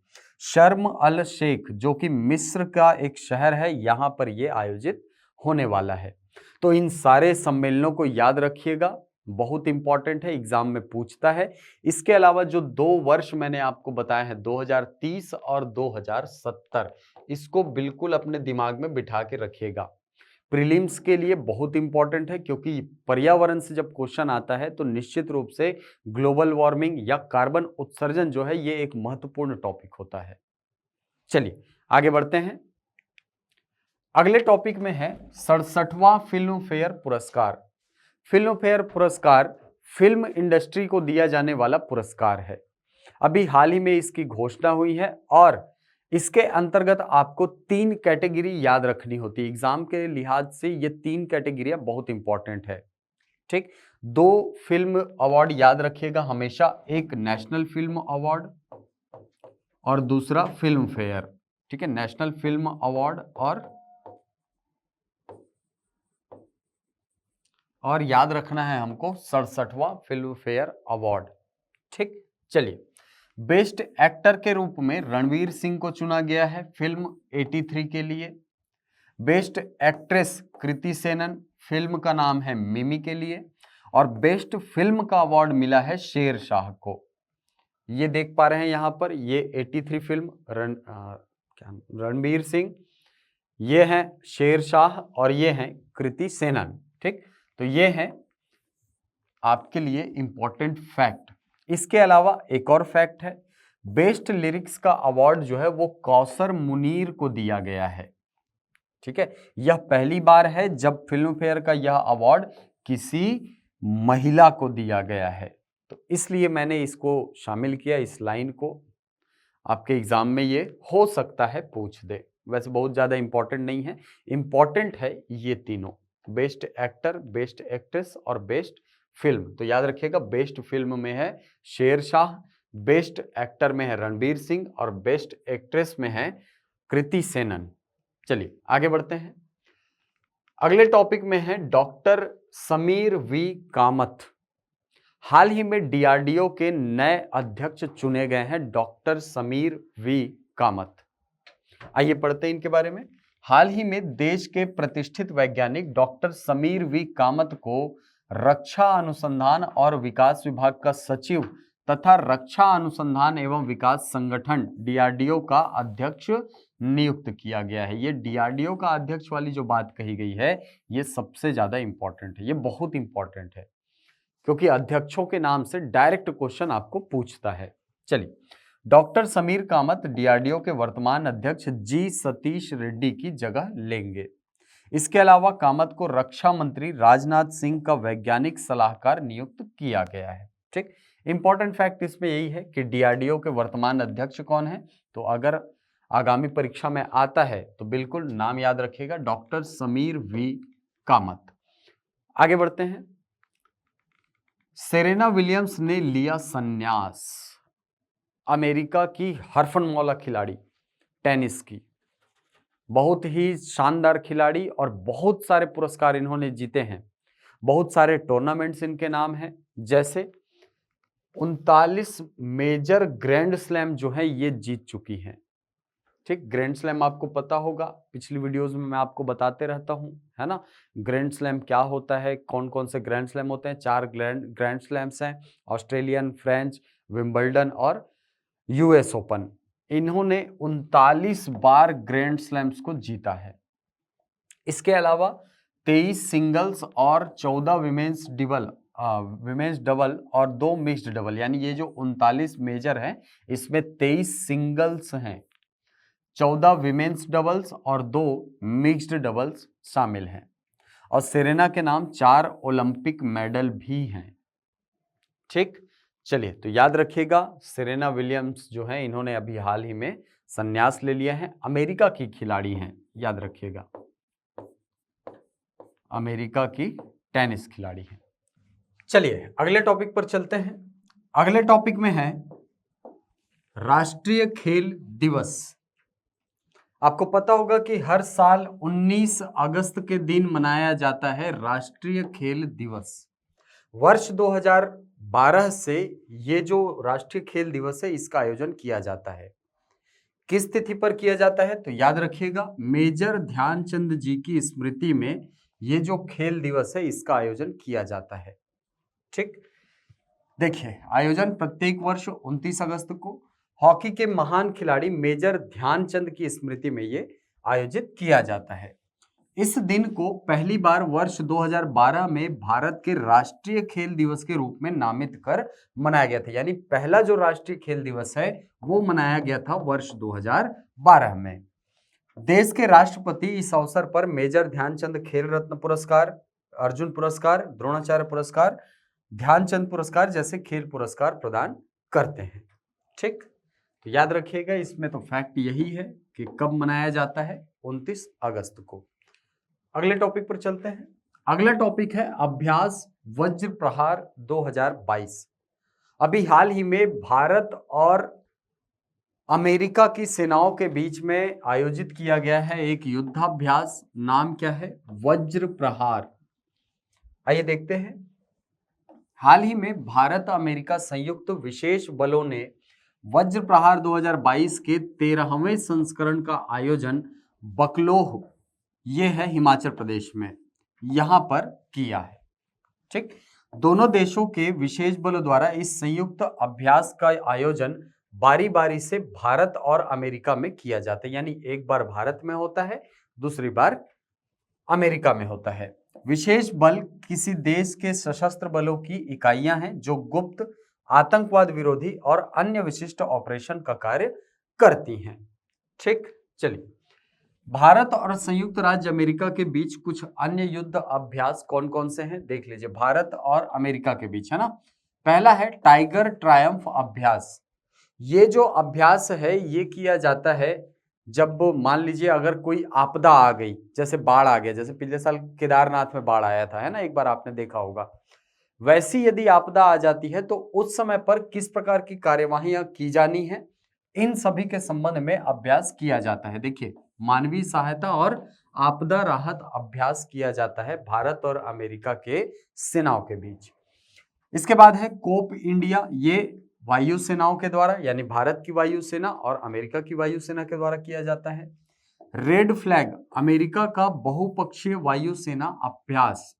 शर्म अल शेख जो कि मिस्र का एक शहर है, यहां पर ये आयोजित होने वाला है। तो इन सारे सम्मेलनों को याद रखिएगा, बहुत इंपॉर्टेंट है, एग्जाम में पूछता है। इसके अलावा जो 2 वर्ष मैंने आपको बताया है 2030 और 2070, इसको बिल्कुल अपने दिमाग में बिठा के रखिएगा, प्रीलिम्स के लिए बहुत इंपॉर्टेंट है, क्योंकि पर्यावरण से जब क्वेश्चन आता है तो निश्चित रूप से ग्लोबल वार्मिंग या कार्बन उत्सर्जन जो है ये एक महत्वपूर्ण टॉपिक होता है। चलिए आगे बढ़ते हैं। अगले टॉपिक में है 67वां फिल्म फेयर पुरस्कार। फिल्म फेयर पुरस्कार फिल्म इंडस्ट्री को दिया जाने वाला पुरस्कार है। अभी हाल ही में इसकी घोषणा हुई है और इसके अंतर्गत आपको 3 कैटेगरी याद रखनी होती है। एग्जाम के लिहाज से ये 3 कैटेगरियां बहुत इंपॉर्टेंट है। ठीक, 2 फिल्म अवार्ड याद रखिएगा हमेशा, एक नेशनल फिल्म अवार्ड और दूसरा फिल्म फेयर। ठीक है, नेशनल फिल्म अवार्ड और याद रखना है हमको 67वां फिल्म फेयर अवार्ड। ठीक, चलिए, बेस्ट एक्टर के रूप में रणवीर सिंह को चुना गया है फिल्म 83 के लिए। Best actress Kriti Sanon, film का नाम है मिमी के लिए। और बेस्ट फिल्म का अवार्ड मिला है शेरशाह को। ये देख पा रहे हैं यहां पर, ये 83 फिल्म रणवीर सिंह, ये हैं शेरशाह और ये हैं कृति सेनन। ठीक, तो ये है आपके लिए इंपॉर्टेंट फैक्ट। इसके अलावा एक और फैक्ट है, बेस्ट लिरिक्स का अवार्ड जो है वो कौसर मुनीर को दिया गया है। ठीक है, यह पहली बार है जब फिल्म फेयर का यह अवार्ड किसी महिला को दिया गया है, तो इसलिए मैंने इसको शामिल किया, इस लाइन को। आपके एग्जाम में ये हो सकता है पूछ दे, वैसे बहुत ज्यादा इंपॉर्टेंट नहीं है, इंपॉर्टेंट है ये तीनों, बेस्ट एक्टर, बेस्ट एक्ट्रेस और बेस्ट फिल्म। तो याद रखिएगा, बेस्ट फिल्म में है शेरशाह, बेस्ट एक्टर में है रणवीर सिंह और बेस्ट एक्ट्रेस में है कृति सेनन। चलिए आगे बढ़ते हैं। अगले टॉपिक में है डॉक्टर समीर वी कामत। हाल ही में डीआरडीओ के नए अध्यक्ष चुने गए हैं डॉक्टर समीर वी कामत। आइए पढ़ते हैं इनके बारे में। हाल ही में देश के प्रतिष्ठित वैज्ञानिक डॉक्टर समीर वी कामत को रक्षा अनुसंधान और विकास विभाग का सचिव तथा रक्षा अनुसंधान एवं विकास संगठन डीआरडीओ का अध्यक्ष नियुक्त किया गया है। ये डीआरडीओ का अध्यक्ष वाली जो बात कही गई है ये सबसे ज्यादा इंपॉर्टेंट है, ये बहुत इंपॉर्टेंट है क्योंकि अध्यक्षों के नाम से डायरेक्ट क्वेश्चन आपको पूछता है। चलिए, डॉक्टर समीर कामत डीआरडीओ के वर्तमान अध्यक्ष जी सतीश रेड्डी की जगह लेंगे। इसके अलावा कामत को रक्षा मंत्री राजनाथ सिंह का वैज्ञानिक सलाहकार नियुक्त किया गया है। ठीक, इंपॉर्टेंट फैक्ट इसमें यही है कि डीआरडीओ के वर्तमान अध्यक्ष कौन है, तो अगर आगामी परीक्षा में आता है तो बिल्कुल नाम याद रखिएगा, डॉक्टर समीर वी कामत। आगे बढ़ते हैं। सेरेना विलियम्स ने लिया संन्यास। अमेरिका की हरफनमौला खिलाड़ी, टेनिस की, बहुत ही शानदार खिलाड़ी और बहुत सारे पुरस्कार इन्होंने जीते हैं। बहुत सारे टूर्नामेंट्स इनके नाम हैं, जैसे 39 मेजर ग्रैंड स्लैम जो है ये जीत चुकी हैं। ठीक, ग्रैंड स्लैम आपको पता होगा, पिछली वीडियोस में मैं आपको बताते रहता हूं, है ना। ग्रैंड स्लैम क्या होता है, कौन कौन से ग्रैंड स्लैम होते हैं। 4 ग्रैंड स्लैम्स हैं, ऑस्ट्रेलियन, फ्रेंच, विंबलडन और यूएस ओपन। इन्होंने 39 बार ग्रैंड स्लैम्स को जीता है। इसके अलावा 23 सिंगल्स और 14 विमेंस डबल और 2 मिक्स्ड डबल, यानी ये जो 39 मेजर हैं इसमें 23 सिंगल्स हैं, 14 विमेंस डबल्स और 2 मिक्स्ड डबल्स शामिल हैं। और सेरेना के नाम 4 ओलंपिक मेडल भी हैं। ठीक, चलिए तो याद रखिएगा, सेरेना विलियम्स जो है इन्होंने अभी हाल ही में संन्यास ले लिया है। अमेरिका की खिलाड़ी हैं, याद रखिएगा, अमेरिका की टेनिस खिलाड़ी हैं। चलिए अगले टॉपिक पर चलते हैं। अगले टॉपिक में है राष्ट्रीय खेल दिवस। आपको पता होगा कि हर साल 19 अगस्त के दिन मनाया जाता है राष्ट्रीय खेल दिवस। वर्ष 2012 से ये जो राष्ट्रीय खेल दिवस है इसका आयोजन किया जाता है। किस तिथि पर किया जाता है, तो याद रखिएगा, मेजर ध्यानचंद जी की स्मृति में ये जो खेल दिवस है इसका आयोजन किया जाता है। ठीक, देखिए आयोजन प्रत्येक वर्ष 29 अगस्त को हॉकी के महान खिलाड़ी मेजर ध्यानचंद की स्मृति में ये आयोजित किया जाता है। इस दिन को पहली बार वर्ष 2012 में भारत के राष्ट्रीय खेल दिवस के रूप में नामित कर मनाया गया था, यानी पहला जो राष्ट्रीय खेल दिवस है वो मनाया गया था वर्ष 2012 में। देश के राष्ट्रपति इस अवसर पर मेजर ध्यानचंद खेल रत्न पुरस्कार, अर्जुन पुरस्कार, द्रोणाचार्य पुरस्कार, ध्यानचंद पुरस्कार जैसे खेल पुरस्कार प्रदान करते हैं। ठीक, तो याद रखिएगा, इसमें तो फैक्ट यही है कि कब मनाया जाता है, 29 अगस्त को। अगले टॉपिक पर चलते हैं। अगला टॉपिक है अभ्यास वज्र प्रहार 2022। अभी हाल ही में भारत और अमेरिका की सेनाओं के बीच में आयोजित किया गया है एक युद्धाभ्यास। नाम क्या है, वज्र प्रहार। आइए देखते हैं। हाल ही में भारत अमेरिका संयुक्त विशेष बलों ने वज्र प्रहार 2022 के 13वें संस्करण का आयोजन बकलोह, ये है हिमाचल प्रदेश में, यहां पर किया है। ठीक, दोनों देशों के विशेष बलों द्वारा इस संयुक्त अभ्यास का आयोजन बारी बारी से भारत और अमेरिका में किया जाता है, यानी एक बार भारत में होता है, दूसरी बार अमेरिका में होता है। विशेष बल किसी देश के सशस्त्र बलों की इकाइयां हैं जो गुप्त, आतंकवाद विरोधी और अन्य विशिष्ट ऑपरेशन का कार्य करती हैं। ठीक, चलिए भारत और संयुक्त राज्य अमेरिका के बीच कुछ अन्य युद्ध अभ्यास कौन कौन से हैं देख लीजिए। भारत और अमेरिका के बीच, है ना, पहला है टाइगर ट्रायम्फ अभ्यास। ये जो अभ्यास है ये किया जाता है जब मान लीजिए अगर कोई आपदा आ गई, जैसे बाढ़ आ गया, जैसे पिछले साल केदारनाथ में बाढ़ आया था, है ना, एक बार आपने देखा होगा, वैसी यदि आपदा आ जाती है तो उस समय पर किस प्रकार की कार्यवाहियां की जानी है, इन सभी के संबंध में अभ्यास किया जाता है। देखिए, मानवीय सहायता और आपदा राहत अभ्यास किया जाता है भारत और अमेरिका के सेनाओं के बीच। इसके बाद है कोप इंडिया, ये वायुसेनाओं के द्वारा यानी भारत की वायुसेना और अमेरिका की वायुसेना के द्वारा किया जाता है। रेड फ्लैग, अमेरिका का बहुपक्षीय वायुसेना अभ्यास।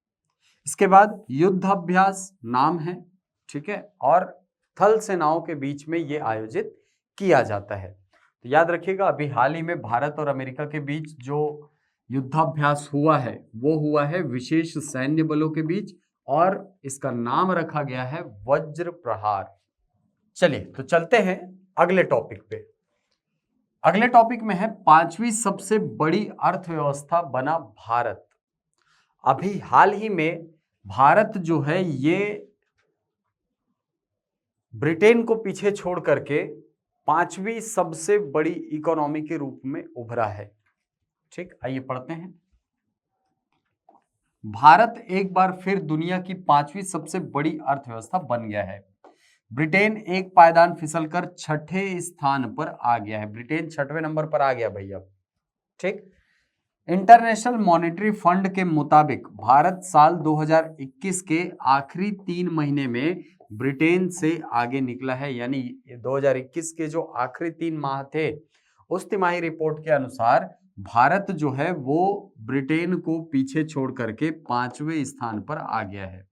इसके बाद युद्ध अभ्यास नाम है, ठीक है, और थल सेनाओं के बीच में ये आयोजित किया जाता है। तो याद रखिएगा, अभी हाल ही में भारत और अमेरिका के बीच जो युद्धाभ्यास हुआ है वो हुआ है विशेष सैन्य बलों के बीच, और इसका नाम रखा गया है वज्र प्रहार। चलिए तो चलते हैं अगले टॉपिक पे। अगले टॉपिक में है पांचवी सबसे बड़ी अर्थव्यवस्था बना भारत। अभी हाल ही में भारत जो है ये ब्रिटेन को पीछे छोड़ करके पांचवी सबसे बड़ी इकोनॉमी के रूप में उभरा है। ठीक, आइए पढ़ते हैं। भारत एक बार फिर दुनिया की पांचवी सबसे बड़ी अर्थव्यवस्था बन गया है। ब्रिटेन एक पायदान फिसलकर छठे स्थान पर आ गया है। ब्रिटेन छठवें नंबर पर आ गया भैया। ठीक, इंटरनेशनल मॉनेटरी फंड के मुताबिक भारत साल 2021 के आखिरी 3 महीने में ब्रिटेन से आगे निकला है। यानी 2021 के जो आखिरी 3 माह थे उस तिमाही रिपोर्ट के अनुसार भारत जो है वो ब्रिटेन को पीछे छोड़ करके 5वें स्थान पर आ गया है।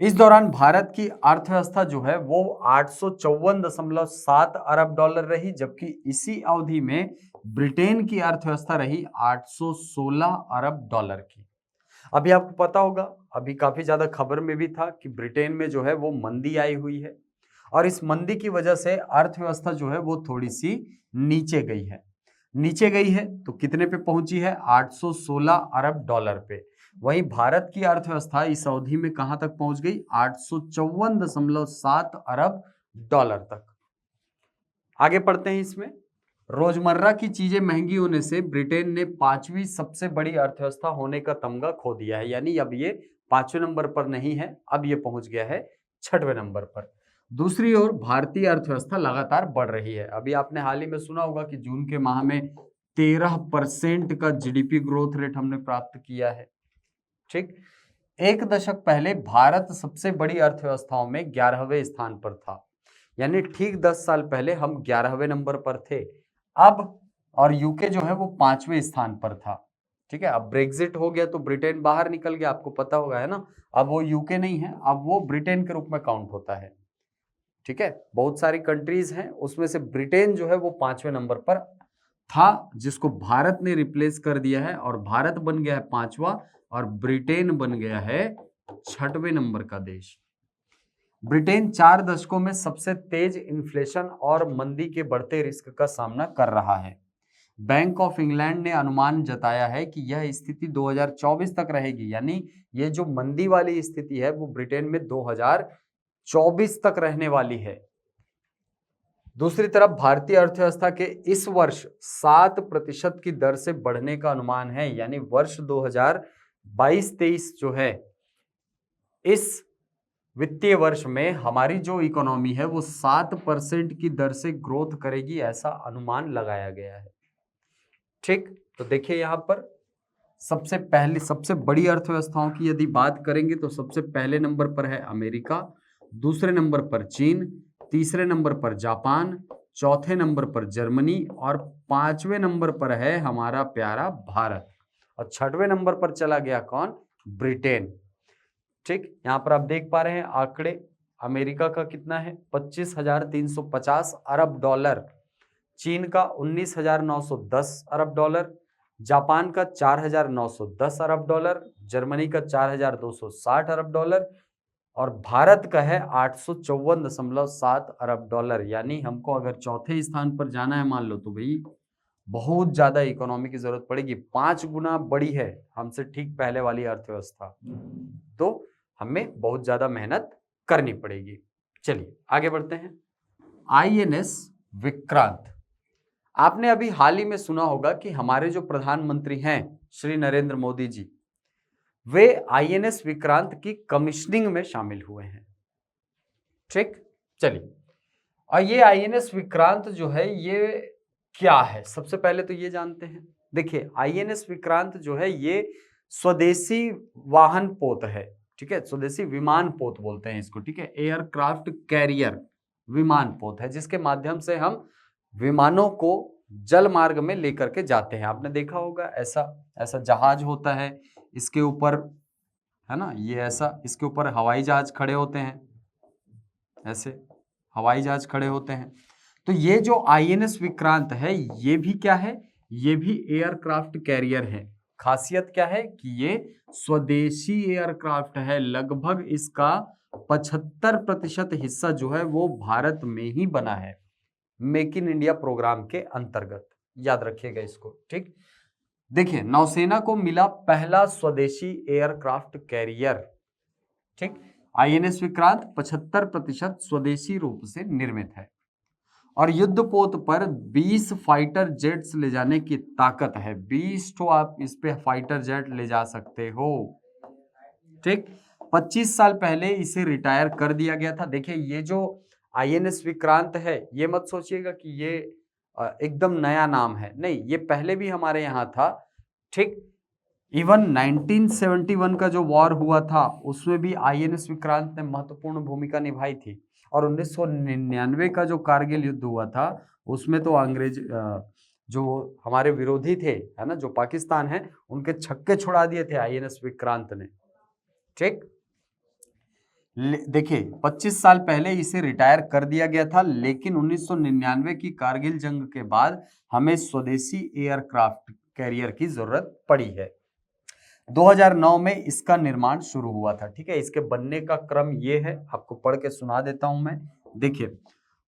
इस दौरान भारत की अर्थव्यवस्था जो है वो 854.7 अरब डॉलर रही, जबकि इसी अवधि में ब्रिटेन की अर्थव्यवस्था रही 816 अरब डॉलर की। अभी आपको पता होगा, अभी काफी ज्यादा खबर में भी था कि ब्रिटेन में जो है वो मंदी आई हुई है, और इस मंदी की वजह से अर्थव्यवस्था जो है वो थोड़ी सी नीचे गई है। नीचे गई है तो कितने पे पहुंची है? 816 अरब डॉलर पे। वहीं भारत की अर्थव्यवस्था इस अवधि में कहां तक पहुंच गई? 854.7 अरब डॉलर तक। आगे पढ़ते हैं। इसमें रोजमर्रा की चीजें महंगी होने से ब्रिटेन ने 5वीं सबसे बड़ी अर्थव्यवस्था होने का तमगा खो दिया है। यानी अब ये 5वें नंबर पर नहीं है, अब ये पहुंच गया है 6वें नंबर पर। दूसरी ओर भारतीय अर्थव्यवस्था लगातार बढ़ रही है। अभी आपने हाल ही में सुना होगा कि जून के माह में 13% का जीडीपी ग्रोथ रेट हमने प्राप्त किया है। ठीक, एक दशक पहले भारत सबसे बड़ी अर्थव्यवस्थाओं में 11वें स्थान पर था। यानी ठीक 10 साल पहले हम 11वें नंबर पर थे। अब और यूके जो है वो 5वें स्थान पर था। ठीक है, अब ब्रेग्जिट हो गया तो ब्रिटेन बाहर निकल गया, आपको पता होगा, है ना। अब वो यूके नहीं है, अब वो ब्रिटेन के रूप में काउंट होता है। ठीक है, बहुत सारी कंट्रीज हैं, उसमें से ब्रिटेन जो है वो 5वें नंबर पर था, जिसको भारत ने रिप्लेस कर दिया है, और भारत बन गया है 5वां और ब्रिटेन बन गया है 6वें नंबर का देश। ब्रिटेन 4 दशकों में सबसे तेज इन्फ्लेशन और मंदी के बढ़ते रिस्क का सामना कर रहा है। बैंक ऑफ इंग्लैंड ने अनुमान जताया है कि यह स्थिति 2024 तक रहेगी। यानी ये जो मंदी वाली स्थिति है वो ब्रिटेन में 2024 तक रहने वाली है। दूसरी तरफ भारतीय अर्थव्यवस्था के इस वर्ष 7% की दर से बढ़ने का अनुमान है। यानी वर्ष 2022-23 जो है, इस वित्तीय वर्ष में हमारी जो इकोनॉमी है वो 7% की दर से ग्रोथ करेगी, ऐसा अनुमान लगाया गया है। ठीक, तो देखिए यहां पर सबसे बड़ी अर्थव्यवस्थाओं की यदि बात करेंगे तो सबसे पहले नंबर पर है अमेरिका, दूसरे नंबर पर चीन, तीसरे नंबर पर जापान, चौथे नंबर पर जर्मनी, और 5वें नंबर पर है हमारा प्यारा भारत, और 6वें नंबर पर चला गया कौन? ब्रिटेन। ठीक, यहां पर आप देख पा रहे हैं आंकड़े। अमेरिका का कितना है? 25,350 अरब डॉलर, चीन का 19,910 अरब डॉलर, जापान का 4,910 अरब डॉलर, जर्मनी का 4,260 अरब डॉलर, और भारत का है 854.7 अरब डॉलर। यानी हमको अगर चौथे स्थान पर जाना है मान लो, तो भाई बहुत ज्यादा इकोनॉमी की जरूरत पड़ेगी। 5 गुना बड़ी है हमसे ठीक पहले वाली अर्थव्यवस्था, तो हमें बहुत ज्यादा मेहनत करनी पड़ेगी। चलिए आगे बढ़ते हैं। आईएनएस विक्रांत। आपने अभी हाल ही में सुना होगा कि हमारे जो प्रधानमंत्री हैं श्री नरेंद्र मोदी जी, वे आईएनएस विक्रांत की कमीशनिंग में शामिल हुए हैं। ठीक, चलिए, और ये आईएनएस विक्रांत जो है ये क्या है, सबसे पहले तो ये जानते हैं। देखिए, आईएनएस विक्रांत जो है ये स्वदेशी वाहन पोत है। ठीक है, स्वदेशी विमान पोत बोलते हैं इसको, ठीक है, एयरक्राफ्ट कैरियर विमान पोत है, जिसके माध्यम से हम विमानों को जल मार्ग में लेकर के जाते हैं। आपने देखा होगा ऐसा ऐसा जहाज होता है, इसके ऊपर, है ना, ये ऐसा, इसके ऊपर हवाई जहाज खड़े होते हैं, ऐसे हवाई जहाज खड़े होते हैं। तो ये जो आईएनएस विक्रांत है, ये भी क्या है, ये भी एयरक्राफ्ट कैरियर है। खासियत क्या है कि ये स्वदेशी एयरक्राफ्ट है, लगभग इसका 75% हिस्सा जो है वो भारत में ही बना है, मेक इन इंडिया प्रोग्राम के अंतर्गत, याद रखिएगा इसको, ठीक। देखिए, नौसेना को मिला पहला स्वदेशी एयरक्राफ्ट कैरियर, ठीक। आईएनएस विक्रांत 75% स्वदेशी रूप से निर्मित है और युद्धपोत पर 20 फाइटर जेट्स ले जाने की ताकत है। 20 तो आप इस पे फाइटर जेट ले जा सकते हो, ठीक। 25 साल पहले इसे रिटायर कर दिया गया था। देखिए, ये जो आईएनएस विक्रांत है, ये मत सोचिएगा कि ये एकदम नया नाम है, नहीं, ये पहले भी हमारे यहाँ था, ठीक। इवन 1971 का जो वॉर हुआ था, उसमें भी आईएनएस विक्रांत ने महत्वपूर्ण भूमिका निभाई थी। और 1999 का जो कारगिल युद्ध हुआ था, उसमें तो अंग्रेज जो हमारे विरोधी थे, है ना, जो पाकिस्तान है, उनके छक्के छुड़ा दिए थे आईएनएस विक्रांत ने, ठीक। देखिए, 25 साल पहले इसे रिटायर कर दिया गया था, लेकिन 1999 की कारगिल जंग के बाद हमें स्वदेशी एयरक्राफ्ट कैरियर की जरूरत पड़ी है। 2009 में इसका निर्माण शुरू हुआ था, ठीक है। इसके बनने का क्रम ये है, आपको पढ़ के सुना देता हूं मैं। देखिए,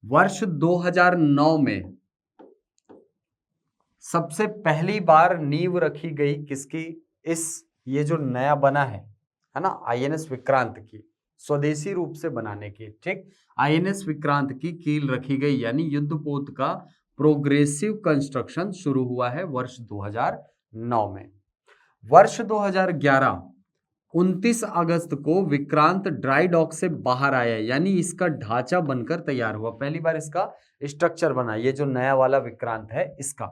वर्ष 2009 में सबसे पहली बार नींव रखी गई किसकी, ये जो नया बना है ना, आईएनएस विक्रांत की, स्वदेशी रूप से बनाने की, ठीक। आईएनएस विक्रांत की कील रखी गई, यानी युद्धपोत का प्रोग्रेसिव कंस्ट्रक्शन शुरू हुआ है वर्ष 2009 में। वर्ष 2011 29 अगस्त को विक्रांत ड्राई डॉक से बाहर आया, यानी इसका ढांचा बनकर तैयार हुआ, पहली बार इसका स्ट्रक्चर बना, ये जो नया वाला विक्रांत है इसका।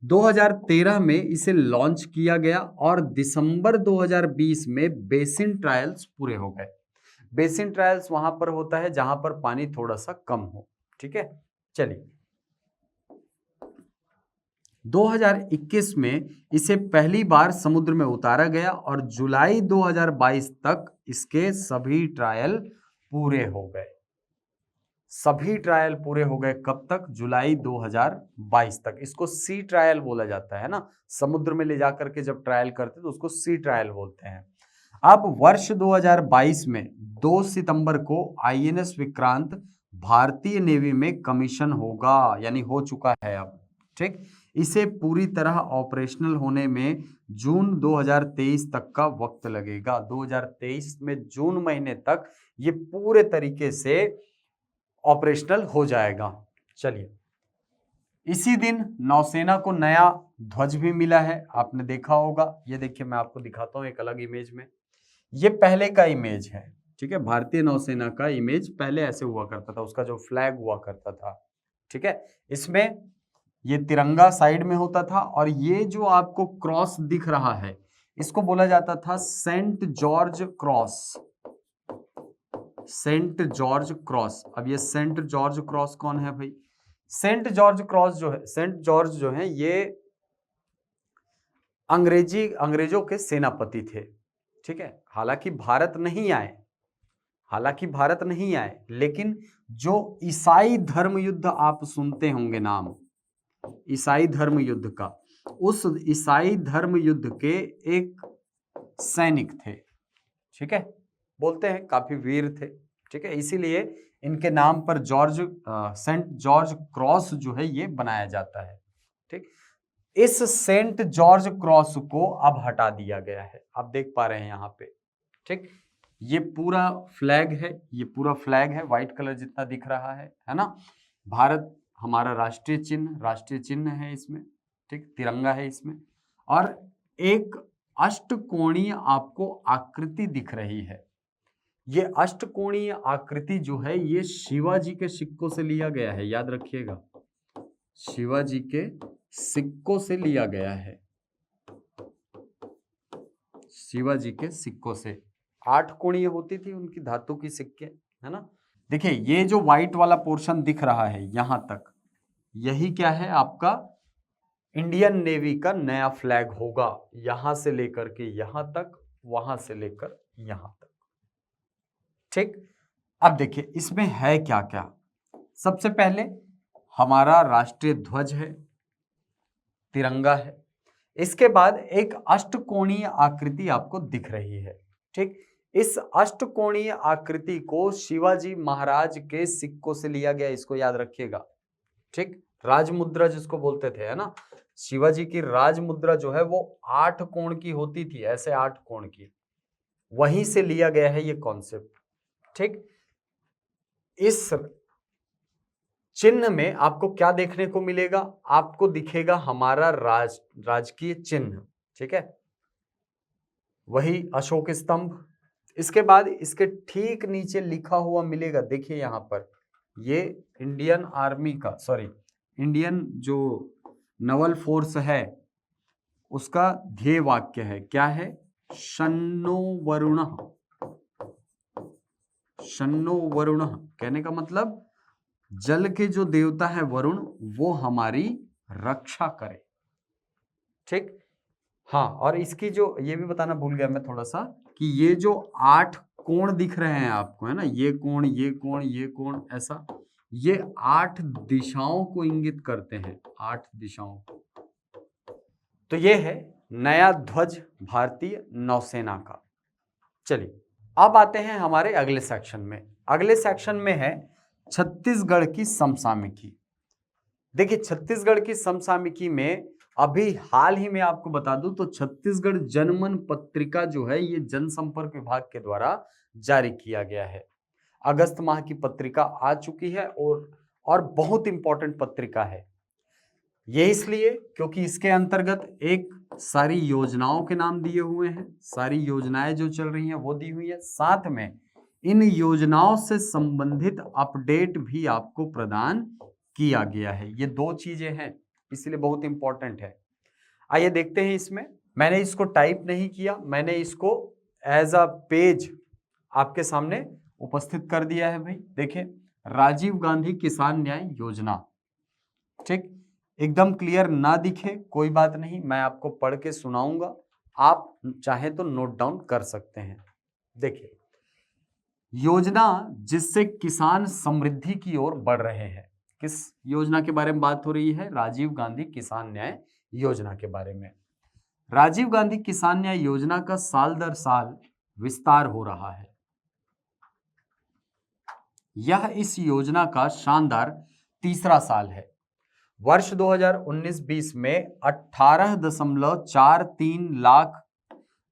2013 में इसे लॉन्च किया गया और दिसंबर 2020 में बेसिन ट्रायल्स पूरे हो गए। बेसिन ट्रायल्स वहां पर होता है जहां पर पानी थोड़ा सा कम हो, ठीक है। चलिए, 2021 में इसे पहली बार समुद्र में उतारा गया और जुलाई 2022 तक इसके सभी ट्रायल पूरे हो गए। सभी ट्रायल पूरे हो गए कब तक, जुलाई 2022 तक। इसको सी ट्रायल बोला जाता है ना, समुद्र में ले जाकर के जब ट्रायल करते तो उसको सी ट्रायल बोलते हैं। अब वर्ष 2022 में 2 सितंबर को आईएनएस विक्रांत भारतीय नेवी में कमीशन होगा, यानी हो चुका है अब, ठीक। इसे पूरी तरह ऑपरेशनल होने में जून 2023 तक का वक्त लगेगा। 2023 में जून महीने तक ये पूरे तरीके से ऑपरेशनल हो जाएगा। चलिए, इसी दिन नौसेना को नया ध्वज भी मिला है, आपने देखा होगा। ये देखिए, मैं आपको दिखाता हूं एक अलग इमेज में। ये पहले का इमेज है, ठीक है। भारतीय नौसेना का इमेज पहले ऐसे हुआ करता था, उसका जो फ्लैग हुआ करता था, ठीक है। इसमें ये तिरंगा साइड में होता था और ये जो आपको क्रॉस दिख रहा है, इसको बोला जाता था Saint George Cross. Saint George Cross. अब ये सेंट जॉर्ज क्रॉस कौन है भाई? सेंट जॉर्ज क्रॉस जो है, सेंट जॉर्ज जो है, ये अंग्रेजों के सेनापति थे, ठीक है। हालांकि भारत नहीं आए, लेकिन जो ईसाई धर्म युद्ध आप सुनते होंगे नाम, ईसाई धर्म युद्ध का, उस ईसाई धर्म युद्ध के एक सैनिक थे, ठीक है। बोलते हैं काफी वीर थे, ठीक है। इसीलिए इनके नाम पर सेंट जॉर्ज क्रॉस जो है ये बनाया जाता है, ठीक। इस सेंट जॉर्ज क्रॉस को अब हटा दिया गया है, आप देख पा रहे हैं यहाँ पे, ठीक। ये पूरा फ्लैग है, व्हाइट कलर जितना दिख रहा है ना। भारत हमारा राष्ट्रीय चिन्ह है इसमें, ठीक, तिरंगा है इसमें। और एक अष्टकोणीय आपको आकृति दिख रही है। ये अष्टकोणीय आकृति जो है ये शिवाजी के सिक्कों से लिया गया है, याद रखिएगा, शिवाजी के सिक्कों से लिया गया है, शिवाजी के सिक्कों से। 8 कोणीय होती थी उनकी धातु की सिक्के, है ना। देखिए ये जो व्हाइट वाला पोर्शन दिख रहा है यहां तक, यही क्या है आपका इंडियन नेवी का नया फ्लैग होगा, यहां से लेकर के यहां तक, वहां से लेकर यहां तक। ठीक, अब देखिए इसमें है क्या क्या। सबसे पहले हमारा राष्ट्रीय ध्वज है, तिरंगा है। इसके बाद एक अष्टकोणीय आकृति आपको दिख रही है। ठीक, इस अष्टकोणीय आकृति को शिवाजी महाराज के सिक्कों से लिया गया, इसको याद रखिएगा। ठीक, राजमुद्रा जिसको बोलते थे, है ना। शिवाजी की राजमुद्रा जो है वो 8 कोण की होती थी, ऐसे 8 कोण की, वहीं से लिया गया है ये कॉन्सेप्ट। ठीक, इस चिन्ह में आपको क्या देखने को मिलेगा, आपको दिखेगा हमारा राजकीय चिन्ह। ठीक है, वही अशोक स्तंभ। इसके बाद इसके ठीक नीचे लिखा हुआ मिलेगा, देखिए यहां पर, ये इंडियन आर्मी का, सॉरी इंडियन जो नवल फोर्स है उसका ध्येय वाक्य है, क्या है, शन्नो वरुणः। शन्नो वरुणः कहने का मतलब जल के जो देवता है वरुण, वो हमारी रक्षा करे। ठीक, हाँ, और इसकी जो, ये भी बताना भूल गया मैं थोड़ा सा, कि ये जो 8 कोण दिख रहे हैं आपको, है ना, ये कोण, ये कोण, ये कोण, ऐसा, ये 8 दिशाओं को इंगित करते हैं, 8 दिशाओं को। तो ये है नया ध्वज भारतीय नौसेना का। चलिए अब आते हैं हमारे अगले सेक्शन में। अगले सेक्शन में है छत्तीसगढ़ की समसामयिकी। देखिए छत्तीसगढ़ की समसामयिकी में अभी हाल ही में आपको बता दूं तो छत्तीसगढ़ जनमन पत्रिका जो है ये जनसंपर्क विभाग के द्वारा जारी किया गया है। अगस्त माह की पत्रिका आ चुकी है और बहुत इंपॉर्टेंट पत्रिका है ये, इसलिए क्योंकि इसके अंतर्गत एक सारी योजनाओं के नाम दिए हुए हैं, सारी योजनाएं जो चल रही हैं वो दी हुई है, साथ में इन योजनाओं से संबंधित अपडेट भी आपको प्रदान किया गया है। ये 2 चीजें हैं, इसलिए बहुत इंपॉर्टेंट है। आइए देखते हैं इसमें। मैंने इसको टाइप नहीं किया, मैंने इसको एज अ पेज आपके सामने उपस्थित कर दिया है भाई। देखिए, राजीव गांधी किसान न्याय योजना। ठीक, एकदम क्लियर ना दिखे कोई बात नहीं, मैं आपको पढ़ के सुनाऊंगा, आप चाहे तो नोट डाउन कर सकते हैं। देखिए, योजना जिससे किसान समृद्धि की ओर बढ़ रहे हैं। किस योजना के बारे में बात हो रही है? राजीव गांधी किसान न्याय योजना के बारे में। राजीव गांधी किसान न्याय योजना का साल दर साल विस्तार हो रहा है। यह इस योजना का शानदार तीसरा साल है। वर्ष 2019-20 में 18.43 लाख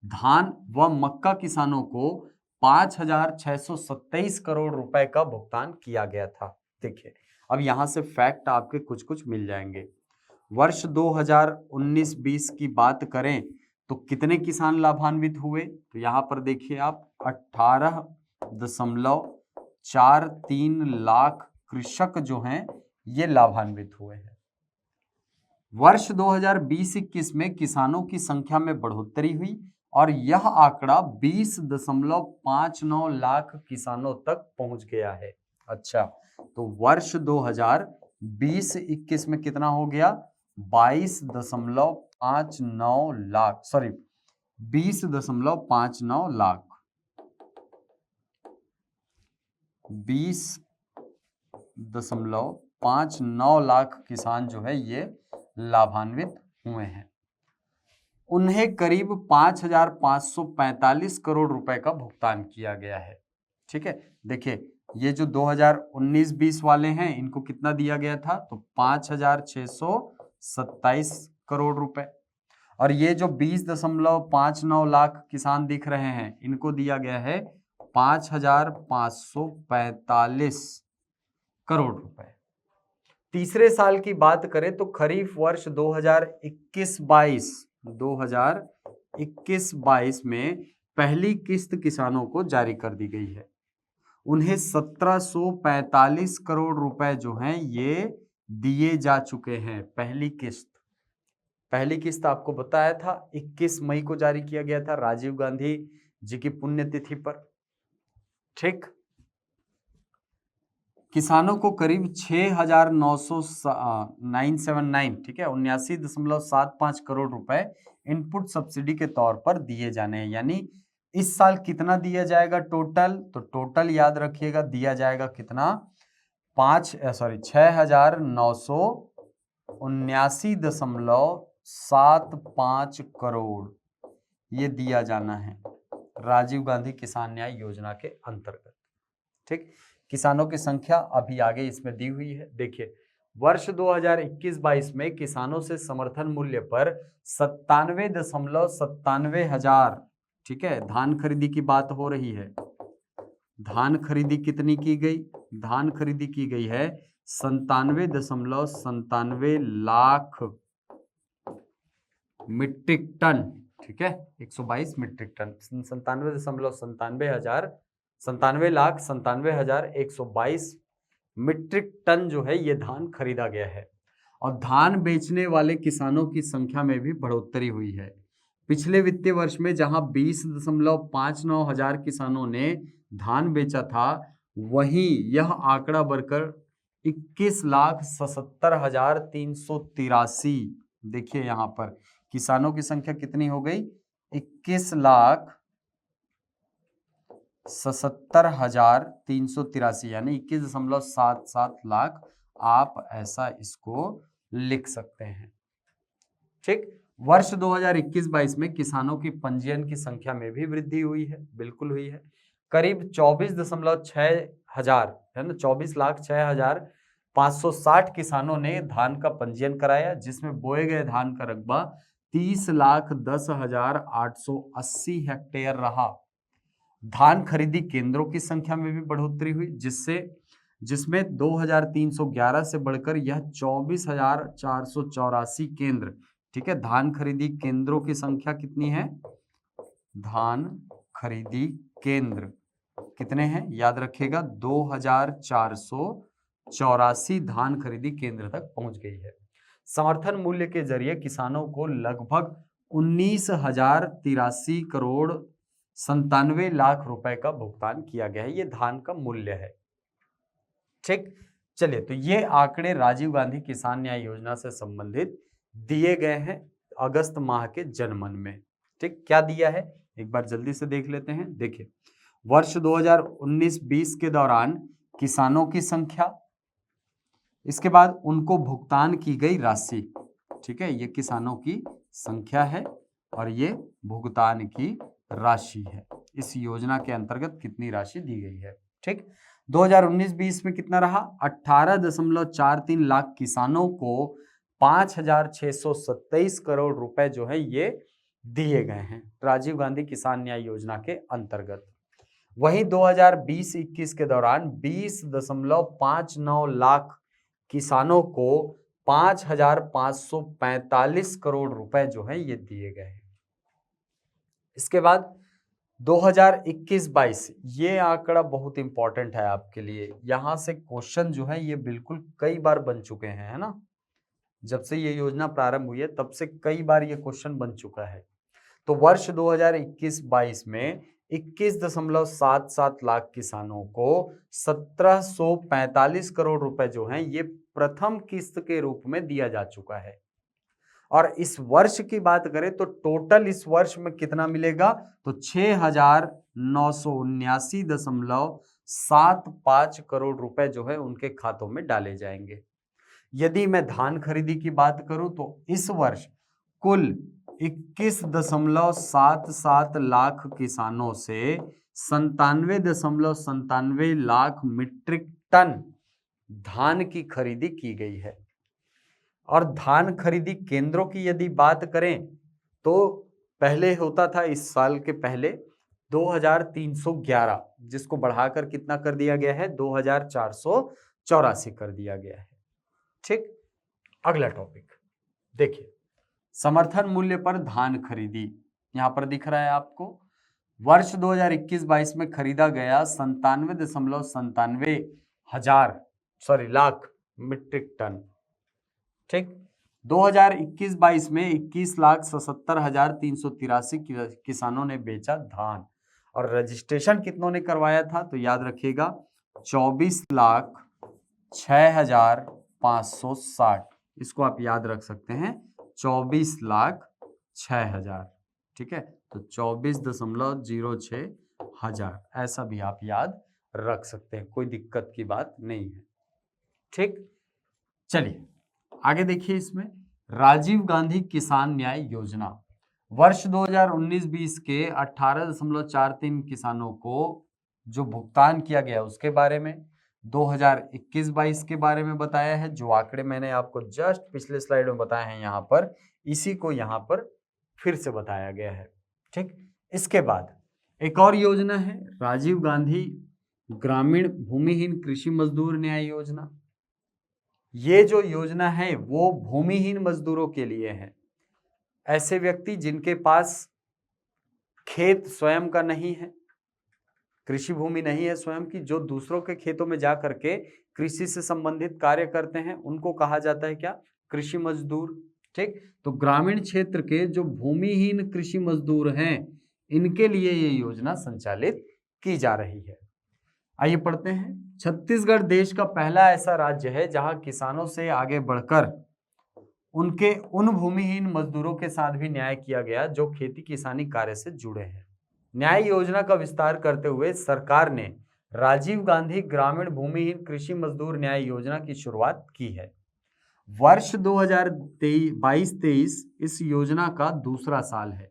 धान व मक्का किसानों को 5,627 करोड़ रुपए का भुगतान किया गया था। देखिए, अब यहां से फैक्ट आपके कुछ कुछ मिल जाएंगे। वर्ष 2019-20 की बात करें तो कितने किसान लाभान्वित हुए? तो यहां पर देखिए आप 18.43 लाख कृषक जो हैं ये लाभान्वित हुए हैं। वर्ष 2020-21 में किसानों की संख्या में बढ़ोतरी हुई और यह आंकड़ा 20.59 लाख किसानों तक पहुंच गया है। अच्छा, तो वर्ष 2020-21 में कितना हो गया? 22.59 लाख, सॉरी 20.59 लाख, 20.59 लाख किसान जो है ये लाभान्वित हुए हैं। उन्हें करीब 5,545 करोड़ रुपए का भुगतान किया गया है। ठीक है, देखिए ये जो 2019-20 वाले हैं इनको कितना दिया गया था? तो 5,627 करोड़ रुपए। और ये जो 20.59 लाख किसान दिख रहे हैं इनको दिया गया है 5,545 करोड़ रुपए। तीसरे साल की बात करें तो खरीफ वर्ष 2021-22 में पहली किस्त किसानों को जारी कर दी गई है। उन्हें 1,745 करोड़ रुपए जो हैं ये दिए जा चुके हैं। पहली किस्त आपको बताया था 21 मई को जारी किया गया था। राजीव गांधी जी की पुण्यतिथि पर। ठीक, किसानों को करीब 6,979, ठीक है, 79.75 करोड़ रुपए इनपुट सब्सिडी के तौर पर दिए जाने हैं। यानी इस साल कितना दिया जाएगा टोटल, तो टोटल याद रखिएगा दिया जाएगा कितना, 6,979.75 करोड़, ये दिया जाना है राजीव गांधी किसान न्याय योजना के अंतर्गत। ठीक, किसानों की संख्या अभी आगे इसमें दी हुई है। देखिए, वर्ष 2021-22 में किसानों से समर्थन मूल्य पर 97.97 हजार, ठीक है, धान खरीदी की बात हो रही है। धान खरीदी कितनी की गई, धान खरीदी की गई है 97.97 लाख मीट्रिक टन, ठीक है, 122 metric tonne, 97.97 lakh 97,122 metric tonne जो है ये धान खरीदा गया है। और धान बेचने वाले किसानों की संख्या में भी बढ़ोतरी हुई है। पिछले वित्तीय वर्ष में जहां 20.59 हजार किसानों ने धान बेचा था, वहीं यह आंकड़ा बढ़कर 21,77,383, देखिए यहां पर किसानों की संख्या कितनी हो गई, 21,77,383, यानी 21.77 लाख, आप ऐसा इसको लिख सकते हैं। ठीक, वर्ष 2021-22 में किसानों की पंजीयन की संख्या में भी वृद्धि हुई है, बिल्कुल हुई है। करीब 24.6 हजार, है ना, 24,06,560 किसानों ने धान का पंजीयन कराया, जिसमें बोए गए धान का रकबा 30,10,880 हेक्टेयर रहा। धान खरीदी केंद्रों की संख्या में भी बढ़ोतरी हुई, जिसमें 2,311 से बढ़कर यह 24,484 केंद्र, ठीक है, धान खरीदी केंद्रों की संख्या कितनी है, धान खरीदी केंद्र कितने हैं, याद रखिएगा 2,484 धान खरीदी केंद्र तक पहुंच गई है। समर्थन मूल्य के जरिए किसानों को लगभग 19,083 करोड़ 97 लाख रुपए का भुगतान किया गया है। ये धान का मूल्य है। ठीक, चलिए, तो ये आंकड़े राजीव गांधी किसान न्याय योजना से संबंधित दिए गए हैं अगस्त माह के जनमन में। ठीक, क्या दिया है एक बार जल्दी से देख लेते हैं। देखिए, वर्ष 2019-20 के दौरान किसानों की संख्या, इसके बाद उनको भुगतान की गई राशि, ठीक है, ये किसानों की संख्या है और ये भुगतान की राशि है। इस योजना के अंतर्गत कितनी राशि दी गई है। ठीक, 2019-20 में कितना रहा, 18.43 लाख किसानों को 5,627 करोड़ रुपए जो है ये दिए गए हैं राजीव गांधी किसान न्याय योजना के अंतर्गत। वहीं 2020-21 के दौरान 20.59 लाख किसानों को 5,545 करोड़ रुपए जो है ये दिए गए हैं। इसके बाद 2021-22, ये आंकड़ा बहुत इंपॉर्टेंट है आपके लिए। यहां से क्वेश्चन जो है ये बिल्कुल कई बार बन चुके हैं, है ना, जब से ये योजना प्रारंभ हुई है तब से कई बार ये क्वेश्चन बन चुका है। तो वर्ष 2021-22 में 21.77 लाख किसानों को 1,745 करोड़ रुपए जो हैं ये प्रथम किस्त के रूप में दिया जा चुका है। और इस वर्ष की बात करें तो टोटल इस वर्ष में कितना मिलेगा, तो 6,979.75 करोड़ रुपए जो है उनके खातों में डाले जाएंगे। यदि मैं धान खरीदी की बात करूं तो इस वर्ष कुल 21.77 लाख किसानों से 97.97 लाख मीट्रिक टन धान की खरीदी की गई है। और धान खरीदी केंद्रों की यदि बात करें तो पहले होता था, इस साल के पहले 2,311, जिसको बढ़ाकर कितना कर दिया गया है, 2,484 कर दिया गया है। ठीक, अगला टॉपिक देखिए, समर्थन मूल्य पर धान खरीदी। यहां पर दिख रहा है आपको, वर्ष 2021-22 में खरीदा गया 97.97 लाख मीट्रिक टन। ठीक, 2021-22 में 21,77,383 किसानों ने बेचा धान। और रजिस्ट्रेशन कितनों ने करवाया था, तो याद रखिएगा 24,06,560। इसको आप याद रख सकते हैं 24,06,000। ठीक है, तो 24.06 हजार, ऐसा भी आप याद रख सकते हैं, कोई दिक्कत की बात नहीं है। ठीक, चलिए आगे देखिए। इसमें राजीव गांधी किसान न्याय योजना वर्ष 2019-20 के 18.43 किसानों को जो भुगतान किया गया उसके बारे में, 2021-22 के बारे में बताया है। जो आंकड़े मैंने आपको जस्ट पिछले स्लाइड में बताए हैं यहाँ पर, इसी को यहाँ पर फिर से बताया गया है। ठीक, इसके बाद एक और योजना है राजीव गांधी ग्रामीण भूमिहीन कृषि मजदूर न्याय योजना। ये जो योजना है वो भूमिहीन मजदूरों के लिए है। ऐसे व्यक्ति जिनके पास खेत स्वयं का नहीं है, कृषि भूमि नहीं है स्वयं की, जो दूसरों के खेतों में जा करके कृषि से संबंधित कार्य करते हैं, उनको कहा जाता है क्या? कृषि मजदूर। ठीक, तो ग्रामीण क्षेत्र के जो भूमिहीन कृषि मजदूर हैं, इनके लिए ये योजना संचालित की जा रही है। आइए पढ़ते हैं। छत्तीसगढ़ देश का पहला ऐसा राज्य है जहां किसानों से आगे बढ़कर उनके उन भूमिहीन मजदूरों के साथ भी न्याय किया गया जो खेती किसानी कार्य से जुड़े हैं। न्याय योजना का विस्तार करते हुए सरकार ने राजीव गांधी ग्रामीण भूमिहीन कृषि मजदूर न्याय योजना की शुरुआत की है। वर्ष 2022-23 इस योजना का दूसरा साल है।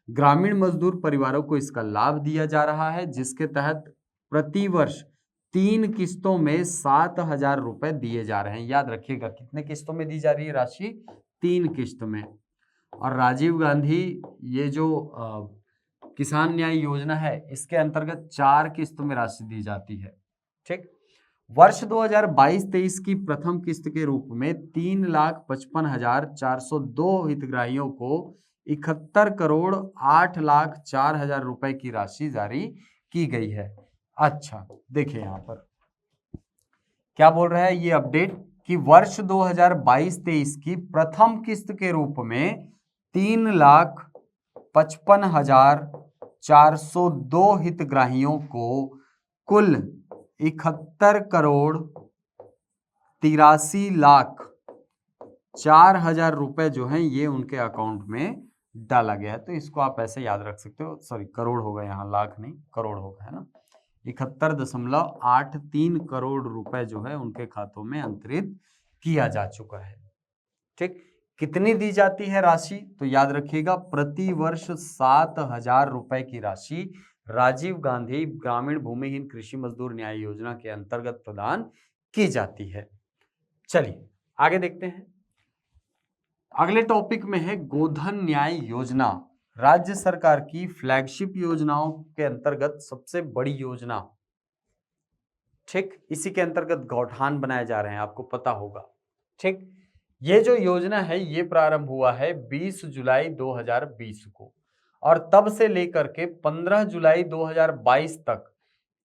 ग्रामीण मजदूर परिवारों को इसका लाभ दिया जा रहा है, जिसके तहत प्रति वर्ष 3 किस्तों में 7,000 रुपए दिए जा रहे हैं। याद रखिएगा कितने किस्तों में दी जा रही है राशि? 3 किस्त में। और राजीव गांधी ये जो किसान न्याय योजना है, इसके अंतर्गत 4 किस्तों में राशि दी जाती है। ठीक, वर्ष 2022-23 की प्रथम किस्त के रूप में 3,55,402 हितग्राहियों को 71,08,04,000 रुपए की राशि जारी की गई है। अच्छा, देखिए यहाँ पर क्या बोल रहा है ये अपडेट कि वर्ष 2022-23 की प्रथम किस्त के रूप में 3,55,402 हितग्राहियों को कुल 71,83,04,000 रुपए जो है ये उनके अकाउंट में डाला गया है। तो इसको आप ऐसे याद रख सकते हो, सॉरी करोड़ होगा, यहाँ लाख नहीं करोड़ होगा, है ना। 71.83 करोड़ रुपए जो है उनके खातों में अंतरित किया जा चुका है। ठीक, कितनी दी जाती है राशि? तो याद रखिएगा प्रति वर्ष 7,000 रुपए की राशि राजीव गांधी ग्रामीण भूमिहीन कृषि मजदूर न्याय योजना के अंतर्गत प्रदान की जाती है। चलिए आगे देखते हैं। अगले टॉपिक में है गोधन न्याय योजना, राज्य सरकार की फ्लैगशिप योजनाओं के अंतर्गत सबसे बड़ी योजना। ठीक, इसी के अंतर्गत गौठान बनाए जा रहे हैं, आपको पता होगा। ठीक, ये जो योजना है ये प्रारंभ हुआ है 20 जुलाई 2020 को और तब से लेकर के 15 जुलाई 2022 तक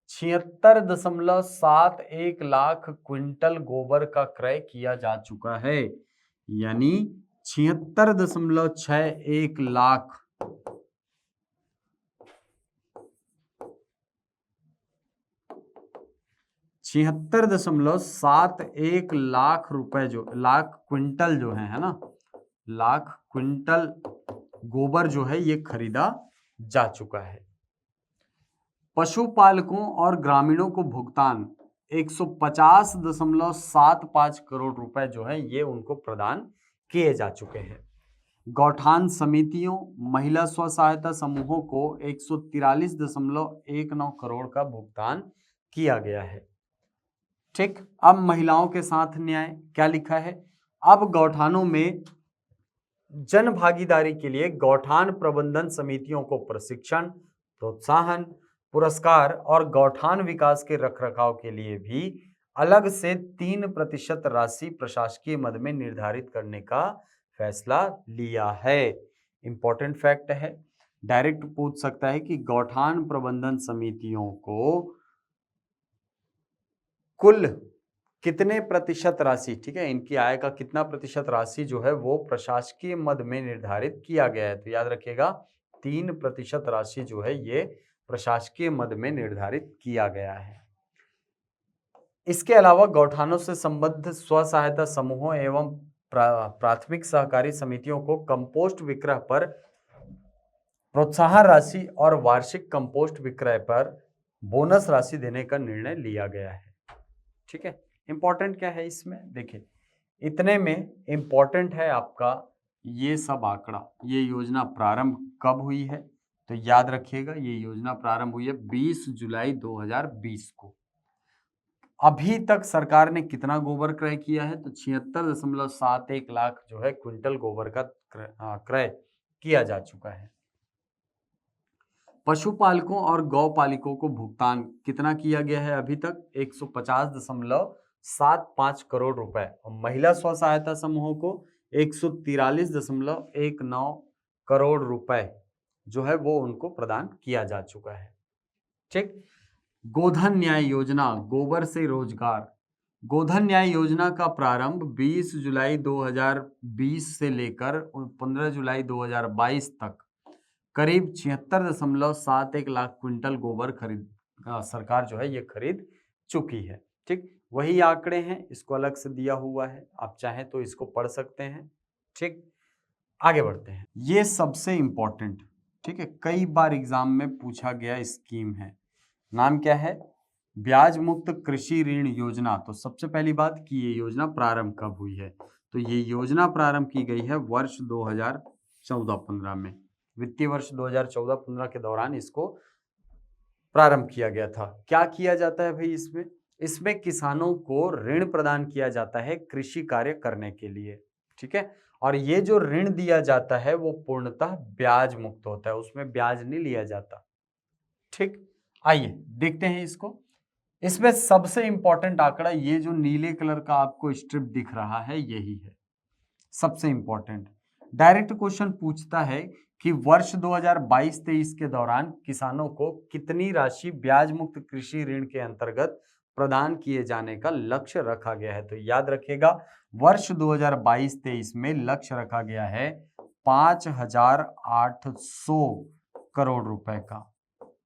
76.71 लाख क्विंटल गोबर का क्रय किया जा चुका है। यानी 76.61 लाख 76.71 लाख रुपए जो लाख क्विंटल जो है ना, लाख क्विंटल गोबर जो है ये खरीदा जा चुका है। पशुपालकों और ग्रामीणों को भुगतान 150.75 करोड़ रुपए जो है ये उनको प्रदान किए जा चुके हैं। गौठान समितियों, महिला स्व सहायता समूहों को 143.19 करोड़ का भुगतान किया गया है। ठीक, अब महिलाओं के साथ न्याय क्या लिखा है? अब गौठानों में जन भागीदारी के लिए गौठान प्रबंधन समितियों को प्रशिक्षण, प्रोत्साहन, पुरस्कार और गौठान विकास के रखरखाव के लिए भी अलग से 3% राशि प्रशासकीय मद में निर्धारित करने का फैसला लिया है। इंपॉर्टेंट फैक्ट है, डायरेक्ट पूछ सकता है कि गौठान प्रबंधन समितियों को कुल कितने प्रतिशत राशि, ठीक है, इनकी आय का कितना प्रतिशत राशि जो है वो प्रशासकीय मद में निर्धारित किया गया है। तो याद रखिएगा 3% राशि जो है ये प्रशासकीय मद में निर्धारित किया गया है। इसके अलावा गौठानों से संबद्ध स्व सहायता समूहों एवं प्राथमिक सहकारी समितियों को कंपोस्ट विक्रय पर प्रोत्साहन राशि और वार्षिक कंपोस्ट विक्रय पर बोनस राशि देने का निर्णय लिया गया है। ठीक है, इंपॉर्टेंट क्या है इसमें, देखिए इतने में इंपॉर्टेंट है आपका ये सब आंकड़ा। ये योजना प्रारंभ कब हुई है, तो याद रखिएगा ये योजना प्रारंभ हुई है 20 जुलाई 2020 को। अभी तक सरकार ने कितना गोबर क्रय किया है, तो 76.71 लाख जो है क्विंटल गोबर का क्रय किया जा चुका है। पशुपालकों और गौपालिकों को भुगतान कितना किया गया है अभी तक, 150.75 करोड़ रुपए, और महिला स्व सहायता समूहों को 143.19 करोड़ रुपए जो है वो उनको प्रदान किया जा चुका है। ठीक, गोधन न्याय योजना, गोबर से रोजगार। गोधन न्याय योजना का प्रारंभ 20 जुलाई 2020 से लेकर 15 जुलाई 2022 तक करीब 76.71 लाख क्विंटल गोबर सरकार जो है ये खरीद चुकी है। ठीक, वही आंकड़े हैं, इसको अलग से दिया हुआ है, आप चाहें तो इसको पढ़ सकते हैं। ठीक, आगे बढ़ते हैं। ये सबसे इंपॉर्टेंट, ठीक है, कई बार एग्जाम में पूछा गया स्कीम है, नाम क्या है, ब्याज मुक्त कृषि ऋण योजना। तो सबसे पहली बात कि ये योजना प्रारंभ कब हुई है, तो ये योजना प्रारंभ की गई है वर्ष 2014-15 में, वित्तीय वर्ष 2014-15 के दौरान इसको प्रारंभ किया गया था। क्या किया जाता है भाई इसमें, इसमें किसानों को ऋण प्रदान किया जाता है कृषि कार्य करने के लिए। ठीक है, और ये जो ऋण दिया जाता है वो पूर्णतः ब्याज मुक्त होता है, उसमें ब्याज नहीं लिया जाता। ठीक, आइए देखते हैं इसको। इसमें सबसे इंपॉर्टेंट आंकड़ा ये जो नीले कलर का आपको स्ट्रिप दिख रहा है यही है सबसे इंपॉर्टेंट। डायरेक्ट क्वेश्चन पूछता है कि वर्ष 2022-23 के दौरान किसानों को कितनी राशि ब्याज मुक्त कृषि ऋण के अंतर्गत प्रदान किए जाने का लक्ष्य रखा गया है। तो याद रखिएगा वर्ष 2022-23 में लक्ष्य रखा गया है 5,800 करोड़ रुपए का।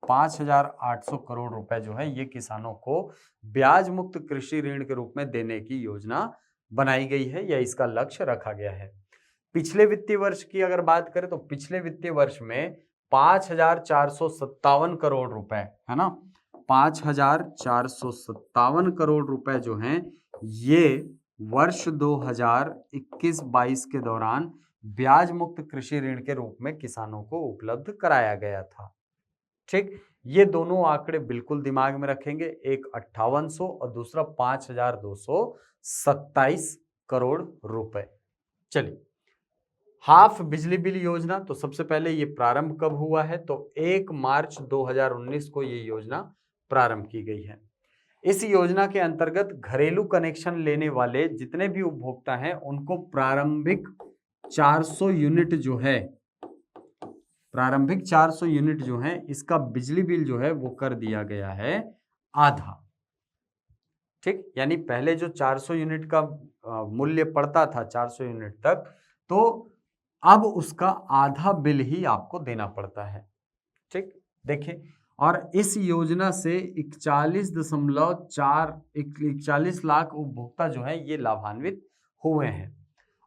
5,800 करोड़ रुपए जो है ये किसानों को ब्याज मुक्त कृषि ऋण के रूप में देने की योजना बनाई गई है या इसका लक्ष्य रखा गया है। पिछले वित्तीय वर्ष की अगर बात करें तो पिछले वित्तीय वर्ष में 5,457 करोड़ रुपए है ना, 5,457 करोड़ रुपए जो हैं ये वर्ष 2021-22 के दौरान ब्याज मुक्त कृषि ऋण के रूप में किसानों को उपलब्ध कराया गया था। ठीक, ये दोनों आंकड़े बिल्कुल दिमाग में रखेंगे, एक 5800 और दूसरा 5,227 करोड़ रुपए। चलिए, हाफ बिजली बिल योजना, तो सबसे पहले ये प्रारंभ कब हुआ है, तो 1 मार्च 2019 को ये योजना प्रारंभ की गई है। इस योजना के अंतर्गत घरेलू कनेक्शन लेने वाले जितने भी उपभोक्ता हैं उनको प्रारंभिक 400 यूनिट जो है, प्रारंभिक 400 यूनिट जो है इसका बिजली बिल जो है वो कर दिया गया है आधा। ठीक, यानी पहले जो 400 यूनिट का मूल्य पड़ता था 400 यूनिट तक, तो अब उसका आधा बिल ही आपको देना पड़ता है। ठीक, देखिए, और इस योजना से 41 लाख उपभोक्ता जो है ये लाभान्वित हुए हैं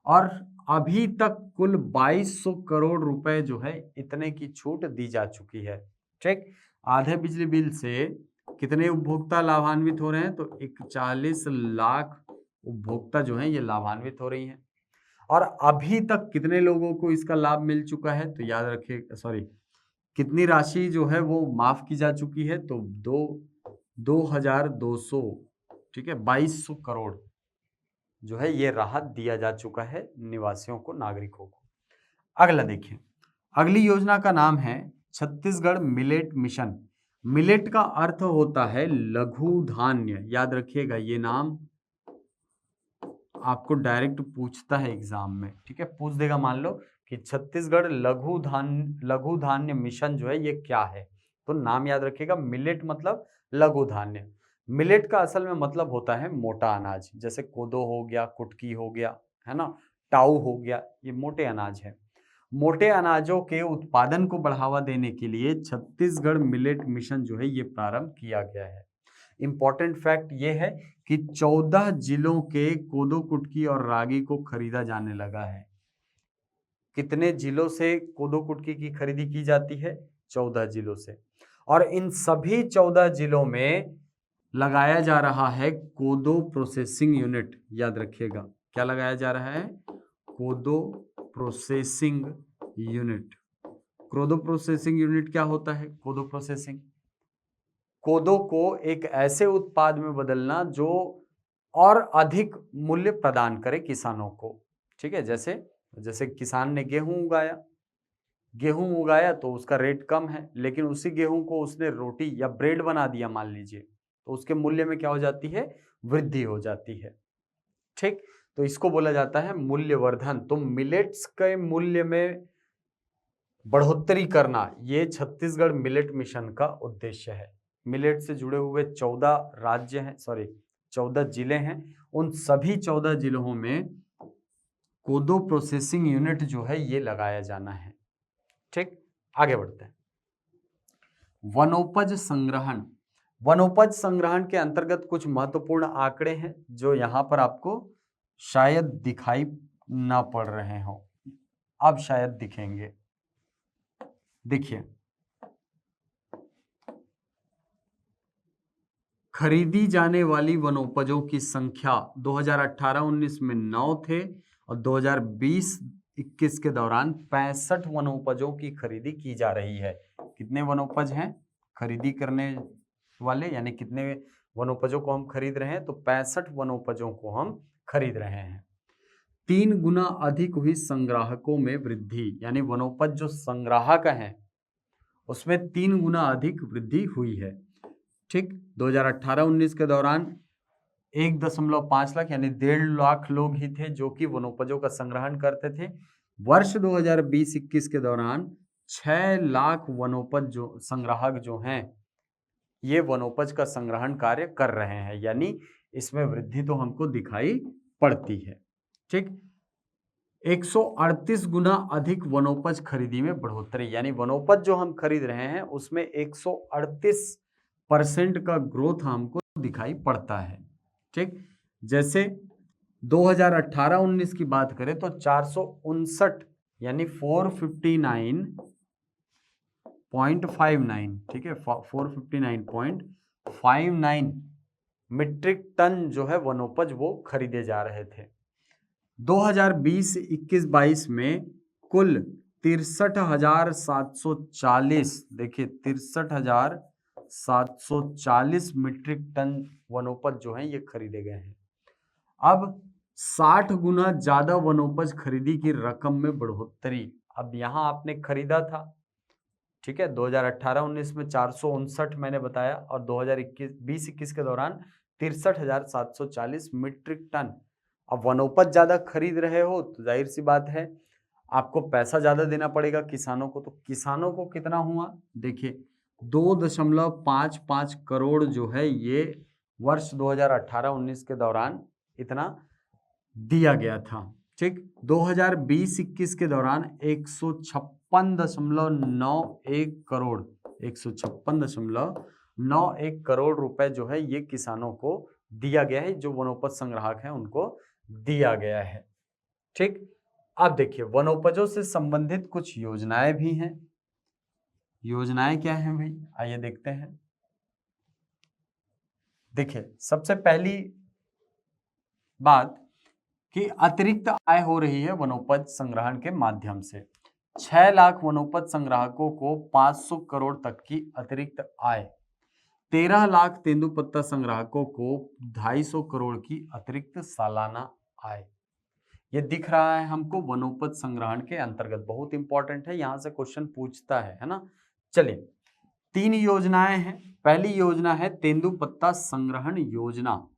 और अभी तक कुल 2200 करोड़ रुपए जो है इतने की छूट दी जा चुकी है। ठीक, आधे बिजली बिल से कितने उपभोक्ता लाभान्वित हो रहे हैं, तो 41 लाख उपभोक्ता जो है ये लाभान्वित हो रही हैं। और अभी तक कितने लोगों को इसका लाभ मिल चुका है, तो याद रखिए, सॉरी, कितनी राशि जो है वो माफ की जा चुकी है, तो 2,200, ठीक है, 2200 करोड़ जो है ये राहत दिया जा चुका है निवासियों को, नागरिकों को। अगला देखिए, अगली योजना का नाम है छत्तीसगढ़ मिलेट मिशन। मिलेट का अर्थ होता है लघु धान्य, याद रखिएगा ये नाम आपको डायरेक्ट पूछता है एग्जाम में। ठीक है, पूछ देगा, मान लो कि छत्तीसगढ़ लघु धान्य मिशन जो है ये क्या है, तो नाम याद रखिएगा, मिलेट मतलब लघु धान्य। मिलेट का असल में मतलब होता है मोटा अनाज, जैसे कोदो हो गया, कुटकी हो गया, है ना, टाऊ हो गया, ये मोटे अनाज है। मोटे अनाजों के उत्पादन को बढ़ावा देने के लिए छत्तीसगढ़ मिलेट मिशन जो है ये प्रारंभ किया गया है। इंपॉर्टेंट फैक्ट ये है कि 14 जिलों के कोदो कुटकी और रागी को खरीदा जाने लगा है। कितने जिलों से कोदो कुटकी की खरीदी की जाती है? 14 जिलों से। और इन सभी 14 जिलों में लगाया जा रहा है कोदो प्रोसेसिंग यूनिट। याद रखिएगा, क्या लगाया जा रहा है? कोदो प्रोसेसिंग यूनिट। कोदो प्रोसेसिंग यूनिट क्या होता है? कोदो प्रोसेसिंग, कोदो को एक ऐसे उत्पाद में बदलना जो और अधिक मूल्य प्रदान करे किसानों को। ठीक है, जैसे किसान ने गेहूं उगाया तो उसका रेट कम है, लेकिन उसी गेहूं को उसने रोटी या ब्रेड बना दिया मान लीजिए, तो उसके मूल्य में क्या हो जाती है? वृद्धि हो जाती है। ठीक, तो इसको बोला जाता है मूल्यवर्धन। तो मिलेट्स के मूल्य में बढ़ोतरी करना, ये छत्तीसगढ़ मिलेट मिशन का उद्देश्य है। मिलेट से जुड़े हुए 14 जिले हैं। उन सभी 14 जिलों में कोदो प्रोसेसिंग यूनिट जो है ये लगाया जाना है। ठीक, आगे बढ़ते हैं। वनोपज संग्रहण। वनोपज संग्रहण के अंतर्गत कुछ महत्वपूर्ण आंकड़े हैं जो यहां पर आपको शायद दिखाई ना पड़ रहे हो, अब शायद दिखेंगे। देखिए, खरीदी जाने वाली वनोपजों की संख्या 2018-19 में 9 थे और 2020-21 के दौरान 65 वनोपजों की खरीदी की जा रही है। कितने वनोपज हैं खरीदी करने वाले, यानी कितने वनोपजों को हम खरीद रहे हैं? तो 65 वनोपजों को हम खरीद रहे हैं। 3 गुना अधिक हुई संग्राहकों में वृद्धि, यानी वनोपज जो संग्राहक हैं उसमें 3 गुना अधिक वृद्धि हुई है। ठीक, 2018-19 के दौरान 1.5 लाख यानी 1.5 लाख लोग ही थे जो कि वनोपजों का संग्रहण करते थे। वर्ष 2020-21 के दौरान 6 लाख वनोपज जो संग्राहक जो हैं ये वनोपज का संग्रहण कार्य कर रहे हैं, यानी इसमें वृद्धि तो हमको दिखाई पड़ती है। ठीक, 138 गुना अधिक वनोपज खरीदी में बढ़ोतरी, यानी वनोपज जो हम खरीद रहे हैं उसमें 138% का ग्रोथ हमको दिखाई पड़ता है। ठीक, जैसे 2018-19 की बात करें तो 459 यानी 459.59, ठीक है, 459.59 मीट्रिक टन जो है वनोपज वो खरीदे जा रहे थे। 2020-21-22 में कुल 63,740, देखिए 63,740 मीट्रिक टन वनोपज जो हैं ये खरीदे गए हैं। अब 60 गुना ज्यादा वनोपज खरीदी की रकम में बढ़ोतरी। अब यहां आपने खरीदा था, ठीक है, 2018-19 में 459 मैंने बताया और 2020-21 के दौरान 63,740 मीट्रिक टन। अब वनोपज ज्यादा खरीद रहे हो तो जाहिर सी बात है आपको पैसा ज्यादा देना पड़ेगा किसानों को। तो किसानों को कितना हुआ? देखिए 2.55 करोड़ जो है ये वर्ष 2018-19 के दौरान इतना दिया गया था। ठीक, 2020-21 के दौरान 156.91 करोड़ 156.91 करोड़ रुपए जो है ये किसानों को दिया गया है, जो वनोपज संग्राहक हैं उनको दिया गया है। ठीक, अब देखिए वनोपजों से संबंधित कुछ योजनाएं भी हैं। योजनाएं क्या हैं भाई, आइए देखते हैं। देखिए सबसे पहली बात कि अतिरिक्त आय हो रही है वनोपज संग्रहण के माध्यम से। 6 लाख वनोपज संग्राहकों को 500 करोड़ तक की अतिरिक्त आय, 13 लाख तेंदुपत्ता संग्राहकों को 250 करोड़ की अतिरिक्त सालाना आय। ये दिख रहा है हमको वनोपज संग्रहण के अंतर्गत, बहुत इंपॉर्टेंट है, यहां से क्वेश्चन पूछता है ना। चलिए 3 योजनाएं हैं। पहली योजना है तेंदुपत्ता संग्रहण योजना।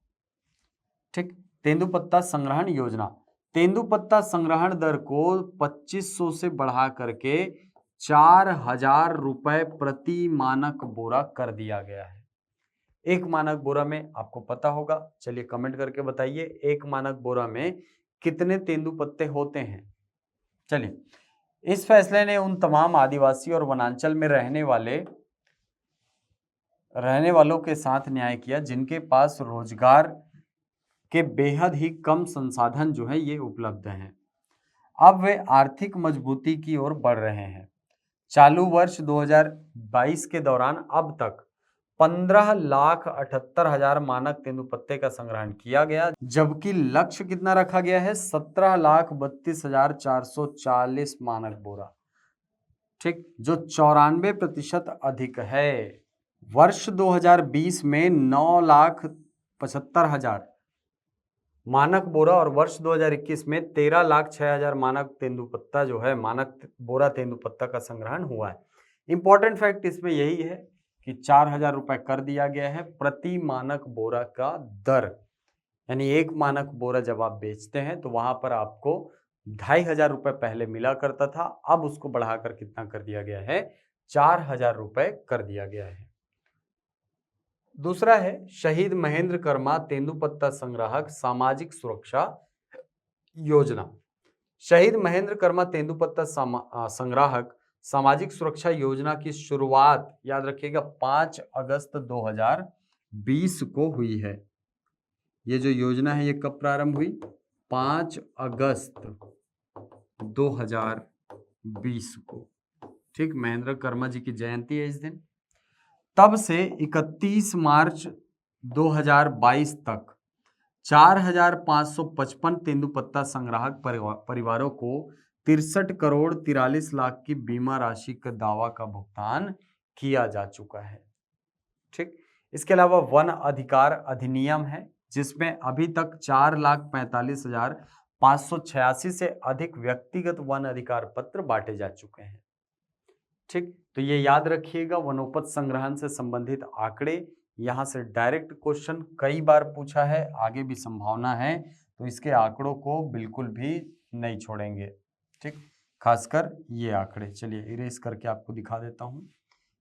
ठीक, तेंदुपत्ता संग्रहण योजना, तेंदुपत्ता संग्रहण दर को 2500 से बढ़ा करके 4,000 रुपए प्रति मानक बोरा कर दिया गया है। एक मानक बोरा में आपको पता होगा, चलिए कमेंट करके बताइए एक मानक बोरा में कितने तेंदुपत्ते होते हैं। चलिए इस फैसले ने उन तमाम आदिवासी और वनांचल में रहने वालों के साथ न्याय किया जिनके पास रोजगार के बेहद ही कम संसाधन जो है ये उपलब्ध हैं। अब वे आर्थिक मजबूती की ओर बढ़ रहे हैं। चालू वर्ष 2022 के दौरान अब तक 15,78,000 मानक तेंदुपत्ते का संग्रहण किया गया, जबकि लक्ष्य कितना रखा गया है? 17,32,440 मानक बोरा। ठीक, जो 94% अधिक है। वर्ष 2020 में 9,75,000 मानक बोरा और वर्ष 2021 में 13,06,000 मानक तेंदुपत्ता जो है, मानक बोरा तेंदुपत्ता का संग्रहण हुआ है। इंपॉर्टेंट फैक्ट इसमें यही है कि 4,000 रुपए कर दिया गया है प्रति मानक बोरा का दर, यानी एक मानक बोरा जब आप बेचते हैं तो वहां पर आपको 2,500 रुपए पहले मिला करता था, अब उसको बढ़ाकर कितना कर दिया गया है? 4,000 रुपए कर दिया गया है। दूसरा है शहीद महेंद्र कर्मा तेंदुपत्ता संग्राहक सामाजिक सुरक्षा योजना। शहीद महेंद्र कर्मा तेंदुपत्ता संग्राहक सामाजिक सुरक्षा योजना की शुरुआत याद रखिएगा 5 अगस्त 2020 को हुई है। ये जो योजना है ये कब प्रारंभ हुई? 5 अगस्त 2020 को। ठीक, महेंद्र कर्मा जी की जयंती है इस दिन। तब से 31 मार्च 2022 तक 4,555 तेंदुपत्ता संग्राहक परिवारों को 63 करोड़ 43 लाख की बीमा राशि का दावा का भुगतान किया जा चुका है। ठीक, इसके अलावा वन अधिकार अधिनियम है जिसमें अभी तक 4,45,586 से अधिक व्यक्तिगत वन अधिकार पत्र बांटे जा चुके हैं। ठीक, तो ये याद रखिएगा वनोपज संग्रहण से संबंधित आंकड़े, यहां से डायरेक्ट क्वेश्चन कई बार पूछा है, आगे भी संभावना है, तो इसके आंकड़ों को बिल्कुल भी नहीं छोड़ेंगे। ठीक, खासकर ये आंकड़े, चलिए इरेज करके आपको दिखा देता हूं।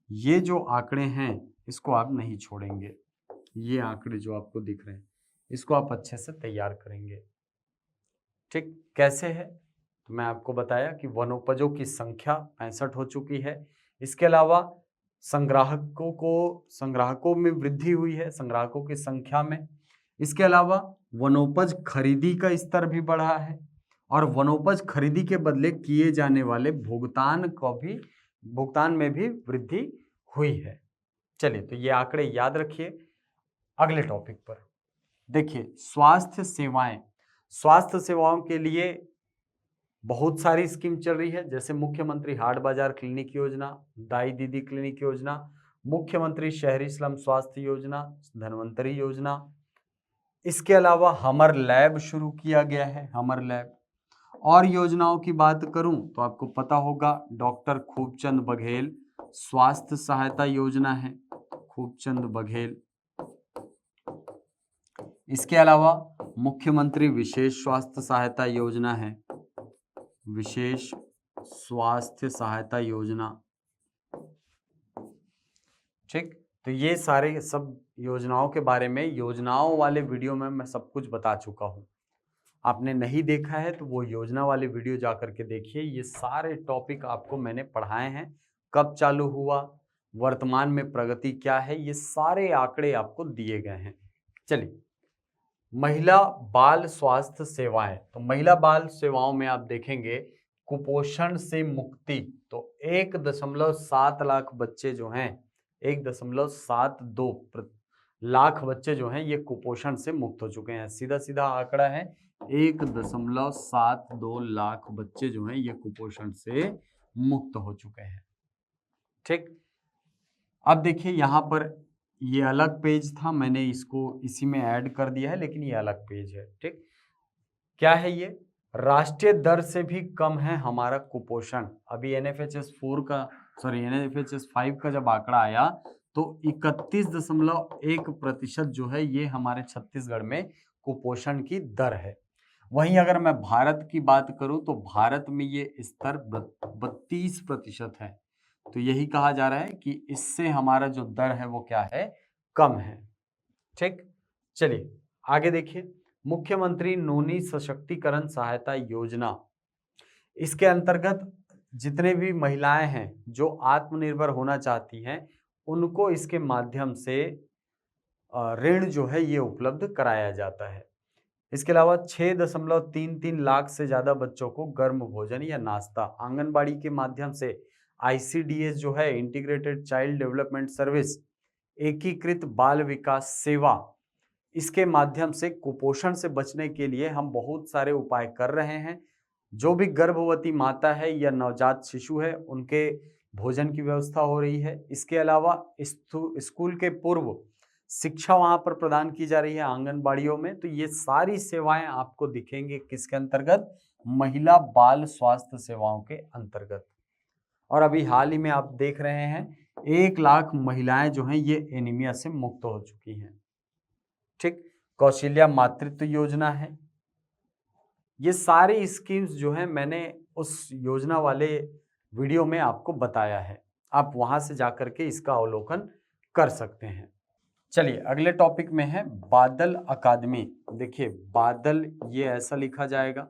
ये जो आंकड़े हैं इसको आप नहीं छोड़ेंगे, ये आंकड़े जो आपको दिख रहे हैं इसको आप अच्छे से तैयार करेंगे। ठीक, कैसे है? तो मैं आपको बताया कि वनोपजों की संख्या 65 हो चुकी है। इसके अलावा संग्राहकों में वृद्धि हुई है, संग्राहकों की संख्या में। इसके अलावा वनोपज खरीदी का स्तर भी बढ़ा है और वनोपज खरीदी के बदले किए जाने वाले भुगतान में भी वृद्धि हुई है। चलिए, तो ये आंकड़े याद रखिए। अगले टॉपिक पर देखिए, स्वास्थ्य सेवाओं के लिए बहुत सारी स्कीम चल रही है, जैसे मुख्यमंत्री हाट बाजार क्लिनिक योजना, दाई दीदी क्लिनिक योजना, मुख्यमंत्री शहरी स्लम स्वास्थ्य योजना, धन्वंतरी योजना। इसके अलावा हमर लैब शुरू किया गया है, हमर लैब। और योजनाओं की बात करूं तो आपको पता होगा डॉक्टर खूबचंद बघेल स्वास्थ्य सहायता योजना है, खूबचंद बघेल। इसके अलावा मुख्यमंत्री विशेष स्वास्थ्य सहायता योजना है, विशेष स्वास्थ्य सहायता योजना। ठीक, तो ये सारे सब योजनाओं के बारे में योजनाओं वाले वीडियो में मैं सब कुछ बता चुका हूं। आपने नहीं देखा है तो वो योजना वाले वीडियो जा करके देखिए। ये सारे टॉपिक आपको मैंने पढ़ाए हैं, कब चालू हुआ, वर्तमान में प्रगति क्या है, ये सारे आंकड़े आपको दिए गए हैं। चलिए, महिला बाल स्वास्थ्य सेवाएं। तो महिला बाल सेवाओं में आप देखेंगे कुपोषण से मुक्ति, तो 1.7 लाख बच्चे जो हैं, 1.72 लाख बच्चे जो हैं ये कुपोषण से मुक्त हो चुके हैं। सीधा सीधा आंकड़ा है, 1.72 लाख बच्चे जो हैं ये कुपोषण से मुक्त हो चुके हैं। ठीक, अब देखिए यहाँ पर ये अलग पेज था, मैंने इसको इसी में ऐड कर दिया है, लेकिन ये अलग पेज है। ठीक, क्या है ये? राष्ट्रीय दर से भी कम है हमारा कुपोषण। अभी NFHS 5 का जब आंकड़ा आया तो 31.1% जो है ये हमारे छत्तीसगढ़ में कुपोषण की दर है। वहीं अगर मैं भारत की बात करूं तो भारत में ये स्तर 32% है। तो यही कहा जा रहा है कि इससे हमारा जो दर है वो क्या है? कम है। ठीक, चलिए आगे देखिए, मुख्यमंत्री नोनी सशक्तिकरण सहायता योजना। इसके अंतर्गत जितने भी महिलाएं हैं जो आत्मनिर्भर होना चाहती हैं, उनको इसके माध्यम से ऋण जो है ये उपलब्ध कराया जाता है। इसके अलावा 6.33 लाख से ज्यादा बच्चों को गर्म भोजन या नाश्ता आंगनबाड़ी के माध्यम से, ICDS जो है इंटीग्रेटेड चाइल्ड डेवलपमेंट सर्विस, एकीकृत बाल विकास सेवा, इसके माध्यम से कुपोषण से बचने के लिए हम बहुत सारे उपाय कर रहे हैं। जो भी गर्भवती माता है या नवजात शिशु है, उनके भोजन की व्यवस्था हो रही है। इसके अलावा स्कूल के पूर्व शिक्षा वहां पर प्रदान की जा रही है आंगनबाड़ियों में। तो ये सारी सेवाएं आपको दिखेंगे किसके अंतर्गत? महिला बाल स्वास्थ्य सेवाओं के अंतर्गत। और अभी हाल ही में आप देख रहे हैं 1 लाख महिलाएं जो हैं ये एनीमिया से मुक्त हो चुकी हैं। ठीक, कौशल्या मातृत्व योजना है। ये सारी स्कीम्स जो हैं मैंने उस योजना वाले वीडियो में आपको बताया है, आप वहां से जाकर के इसका अवलोकन कर सकते हैं। चलिए अगले टॉपिक में है बादल अकादमी। देखिए बादल ये ऐसा लिखा जाएगा,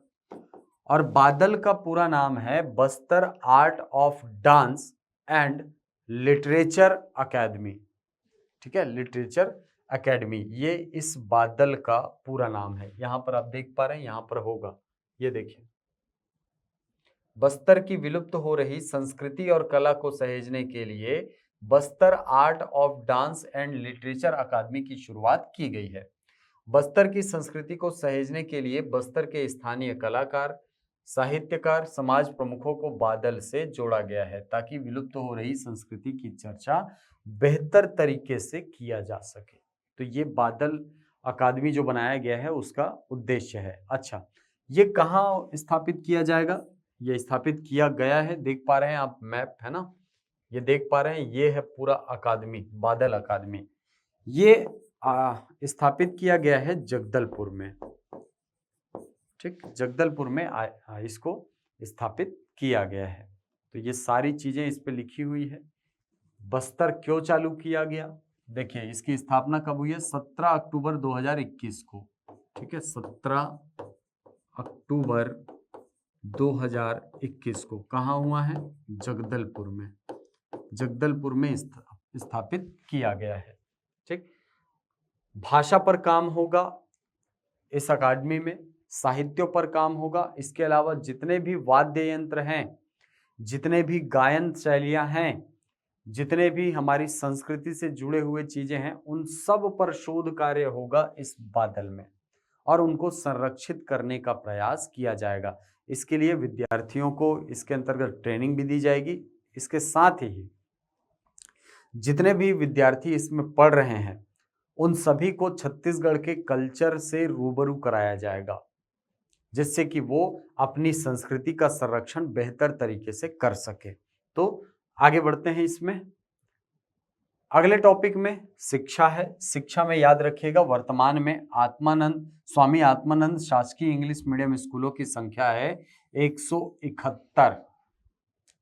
और बादल का पूरा नाम है Bastar art of dance and literature academy. ठीक है, लिटरेचर अकेडमी, ये इस बादल का पूरा नाम है। यहां पर आप देख पा रहे हैं, यहां पर होगा, ये देखिए, बस्तर की विलुप्त हो रही संस्कृति और कला को सहेजने के लिए Bastar art of dance and literature academy की शुरुआत की गई है। बस्तर की संस्कृति को सहेजने के लिए बस्तर के स्थानीय कलाकार, साहित्यकार, समाज प्रमुखों को बादल से जोड़ा गया है, ताकि विलुप्त हो रही संस्कृति की चर्चा बेहतर तरीके से किया जा सके। तो ये बादल अकादमी जो बनाया गया है उसका उद्देश्य है। अच्छा, ये कहाँ स्थापित किया जाएगा? ये स्थापित किया गया है, देख पा रहे हैं आप, मैप है ना, ये देख पा रहे हैं, ये है पूरा अकादमी, बादल अकादमी। ये स्थापित किया गया है जगदलपुर में। ठीक, जगदलपुर में इसको स्थापित किया गया है। तो ये सारी चीजें इस पे लिखी हुई है। बस्तर क्यों चालू किया गया? देखिए इसकी स्थापना कब हुई है? 17 अक्टूबर 2021 को। ठीक है, 17 अक्टूबर 2021 को कहाँ हुआ है? जगदलपुर में। जगदलपुर में स्थापित किया गया है। ठीक, भाषा पर काम होगा इस अकादमी में, साहित्यों पर काम होगा। इसके अलावा जितने भी वाद्य यंत्र हैं, जितने भी गायन शैलियां हैं, जितने भी हमारी संस्कृति से जुड़े हुए चीजें हैं, उन सब पर शोध कार्य होगा इस बादल में, और उनको संरक्षित करने का प्रयास किया जाएगा। इसके लिए विद्यार्थियों को इसके अंतर्गत ट्रेनिंग भी दी जाएगी। इसके साथ ही जितने भी विद्यार्थी इसमें पढ़ रहे हैं, उन सभी को छत्तीसगढ़ के कल्चर से रूबरू कराया जाएगा, जिससे कि वो अपनी संस्कृति का संरक्षण बेहतर तरीके से कर सके। तो आगे बढ़ते हैं इसमें। अगले टॉपिक में शिक्षा है। शिक्षा में याद रखिएगा, वर्तमान में स्वामी आत्मानंद शासकीय इंग्लिश मीडियम स्कूलों की संख्या है 171,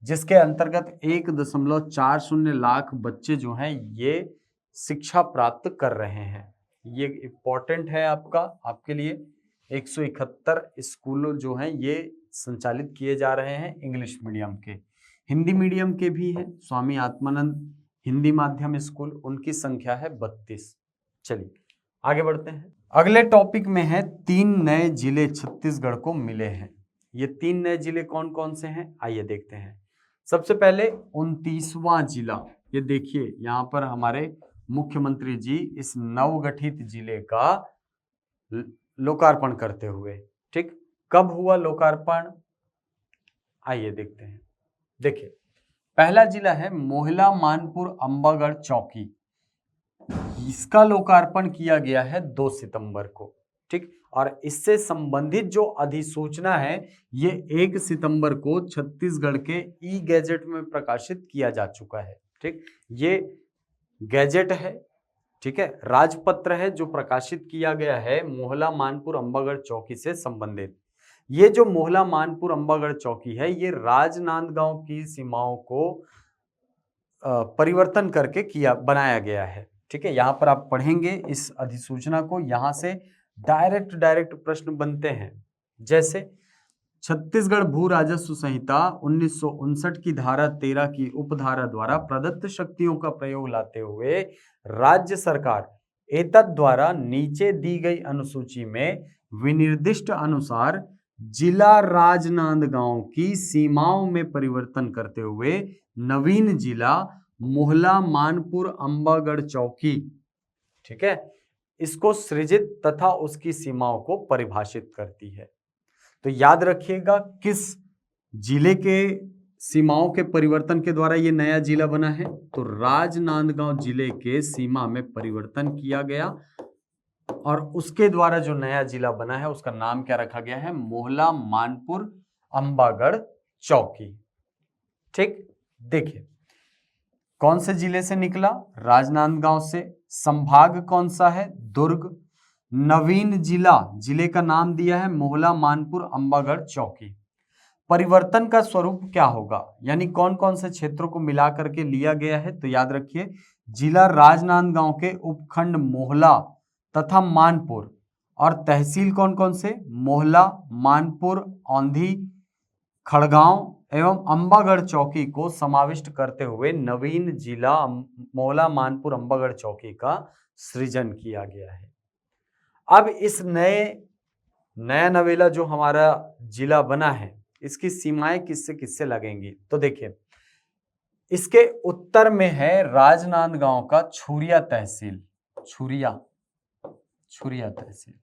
जिसके अंतर्गत 1.40 लाख बच्चे जो हैं ये शिक्षा प्राप्त कर रहे हैं। ये इम्पोर्टेंट है आपके लिए। 171 स्कूल जो हैं ये संचालित किए जा रहे हैं इंग्लिश मीडियम के। हिंदी मीडियम के भी हैं, स्वामी आत्मानंद हिंदी माध्यम स्कूल, उनकी संख्या है 32। चलिए आगे बढ़ते हैं। अगले टॉपिक में है 3 नए जिले छत्तीसगढ़ को मिले हैं। ये 3 नए जिले कौन कौन से हैं, आइए देखते हैं। सबसे पहले 29वां जिला, ये देखिए यहाँ पर हमारे मुख्यमंत्री जी इस नवगठित जिले का लोकार्पण करते हुए। ठीक, कब हुआ लोकार्पण, आइए देखते हैं। देखिए पहला जिला है मोहला मानपुर अंबागढ़ चौकी, इसका लोकार्पण किया गया है 2 सितंबर को। ठीक, और इससे संबंधित जो अधिसूचना है ये 1 सितंबर को छत्तीसगढ़ के ई गैजेट में प्रकाशित किया जा चुका है। ठीक, ये गैजेट है, ठीक है, राजपत्र है जो प्रकाशित किया गया है मोहला मानपुर अंबागढ़ चौकी से संबंधित। ये जो मोहला मानपुर अंबागढ़ चौकी है ये राजनांदगांव की सीमाओं को परिवर्तन करके बनाया गया है। ठीक है, यहाँ पर आप पढ़ेंगे इस अधिसूचना को, यहाँ से डायरेक्ट प्रश्न बनते हैं। जैसे छत्तीसगढ़ भू राजस्व संहिता 1959 की धारा 13 की उपधारा द्वारा प्रदत्त शक्तियों का प्रयोग लाते हुए राज्य सरकार एतद द्वारा नीचे दी गई अनुसूची में विनिर्दिष्ट अनुसार जिला राजनांदगांव की सीमाओं में परिवर्तन करते हुए नवीन जिला मोहला मानपुर अंबागढ़ चौकी, ठीक है, इसको सृजित तथा उसकी सीमाओं को परिभाषित करती है। तो याद रखिएगा किस जिले के सीमाओं के परिवर्तन के द्वारा ये नया जिला बना है, तो राजनांदगांव जिले के सीमा में परिवर्तन किया गया और उसके द्वारा जो नया जिला बना है उसका नाम क्या रखा गया है, मोहला मानपुर अंबागढ़ चौकी। ठीक, देखिए कौन से जिले से निकला, राजनांदगांव से। संभाग कौन सा है, दुर्ग। नवीन जिला, जिले का नाम दिया है मोहला मानपुर अंबागढ़ चौकी। परिवर्तन का स्वरूप क्या होगा, यानी कौन कौन से क्षेत्रों को मिला करके लिया गया है, तो याद रखिए जिला राजनांदगांव के उपखंड मोहला तथा मानपुर और तहसील कौन कौन से, मोहला, मानपुर, औंधी, खड़गांव एवं अंबागढ़ चौकी को समाविष्ट करते हुए नवीन जिला मोहला मानपुर अंबागढ़ चौकी का सृजन किया गया है। अब इस नया नवेला जो हमारा जिला बना है इसकी सीमाएं किससे किससे लगेंगी, तो देखिए इसके उत्तर में है राजनांदगांव का छुरिया तहसील, छुरिया तहसील।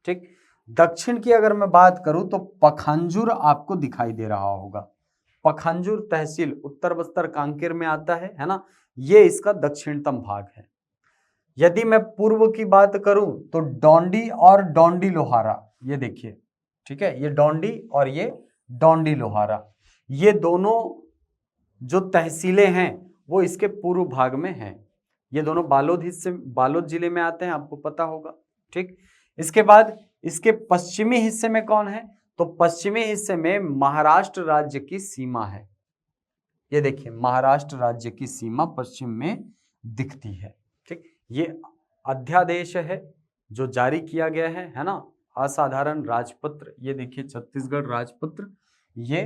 ठीक, दक्षिण की अगर मैं बात करूं तो पखांजूर आपको दिखाई दे रहा होगा। पखांजूर तहसील उत्तर बस्तर कांकेर में आता है ना, ये इसका दक्षिणतम भाग है। यदि मैं पूर्व की बात करूं तो डोंडी और डोंडी लोहारा, ये देखिए, ठीक है, ये डोंडी और ये डोंडी लोहारा, ये दोनों जो तहसीलें हैं वो इसके पूर्व भाग में हैं। ये दोनों बालोद जिले में आते हैं, आपको पता होगा। ठीक, इसके बाद इसके पश्चिमी हिस्से में कौन है, तो पश्चिमी हिस्से में महाराष्ट्र राज्य की सीमा है। ये देखिए महाराष्ट्र राज्य की सीमा पश्चिम में दिखती है। ठीक, ये अध्यादेश है जो जारी किया गया है ना, असाधारण राजपत्र, ये देखिए छत्तीसगढ़ राजपत्र, ये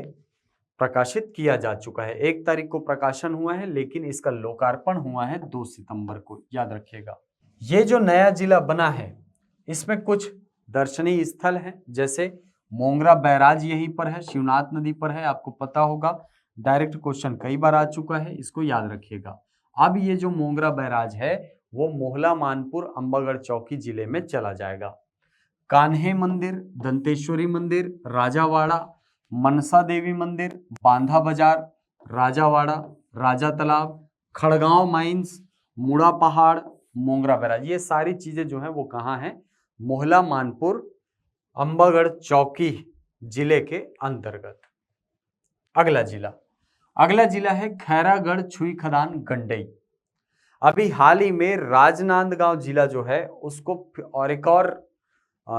प्रकाशित किया जा चुका है। 1 तारीख को प्रकाशन हुआ है, लेकिन इसका लोकार्पण हुआ है 2 सितंबर को, याद रखिएगा। ये जो नया जिला बना है इसमें कुछ दर्शनीय स्थल हैं, जैसे मोंगरा बैराज यहीं पर है, शिवनाथ नदी पर है, आपको पता होगा, डायरेक्ट क्वेश्चन कई बार आ चुका है, इसको याद रखिएगा। अब ये जो मोंगरा बैराज है वो मोहला मानपुर अंबागढ़ चौकी जिले में चला जाएगा। कान्हे मंदिर, दंतेश्वरी मंदिर, राजावाड़ा, मनसा देवी मंदिर, बांधा बाजार, राजावाड़ा, राजा तालाब, खड़गांव माइंस, मुड़ा पहाड़, मोंगरा बैराज, ये सारी चीजें जो है वो कहाँ हैं, मोहला मानपुर अंबागढ़ चौकी जिले के अंतर्गत। अगला जिला है खैरागढ़ छुई खदान गंडई। अभी हाल ही में राजनांदगांव जिला जो है उसको और एक और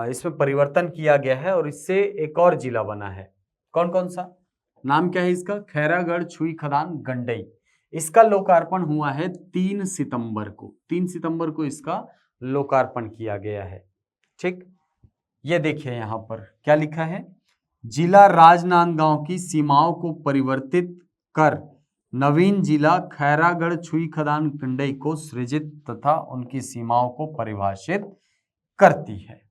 इसमें परिवर्तन किया गया है और इससे एक और जिला बना है। कौन कौन सा, नाम क्या है इसका, खैरागढ़ छुई खदान गंडई। इसका लोकार्पण हुआ है 3 सितंबर को, 3 सितंबर को इसका लोकार्पण किया गया है। ठीक, ये देखिए यहां पर क्या लिखा है, जिला राजनांदगांव की सीमाओं को परिवर्तित कर नवीन जिला खैरागढ़ छुई खदान गंडई को सृजित तथा उनकी सीमाओं को परिभाषित करती है।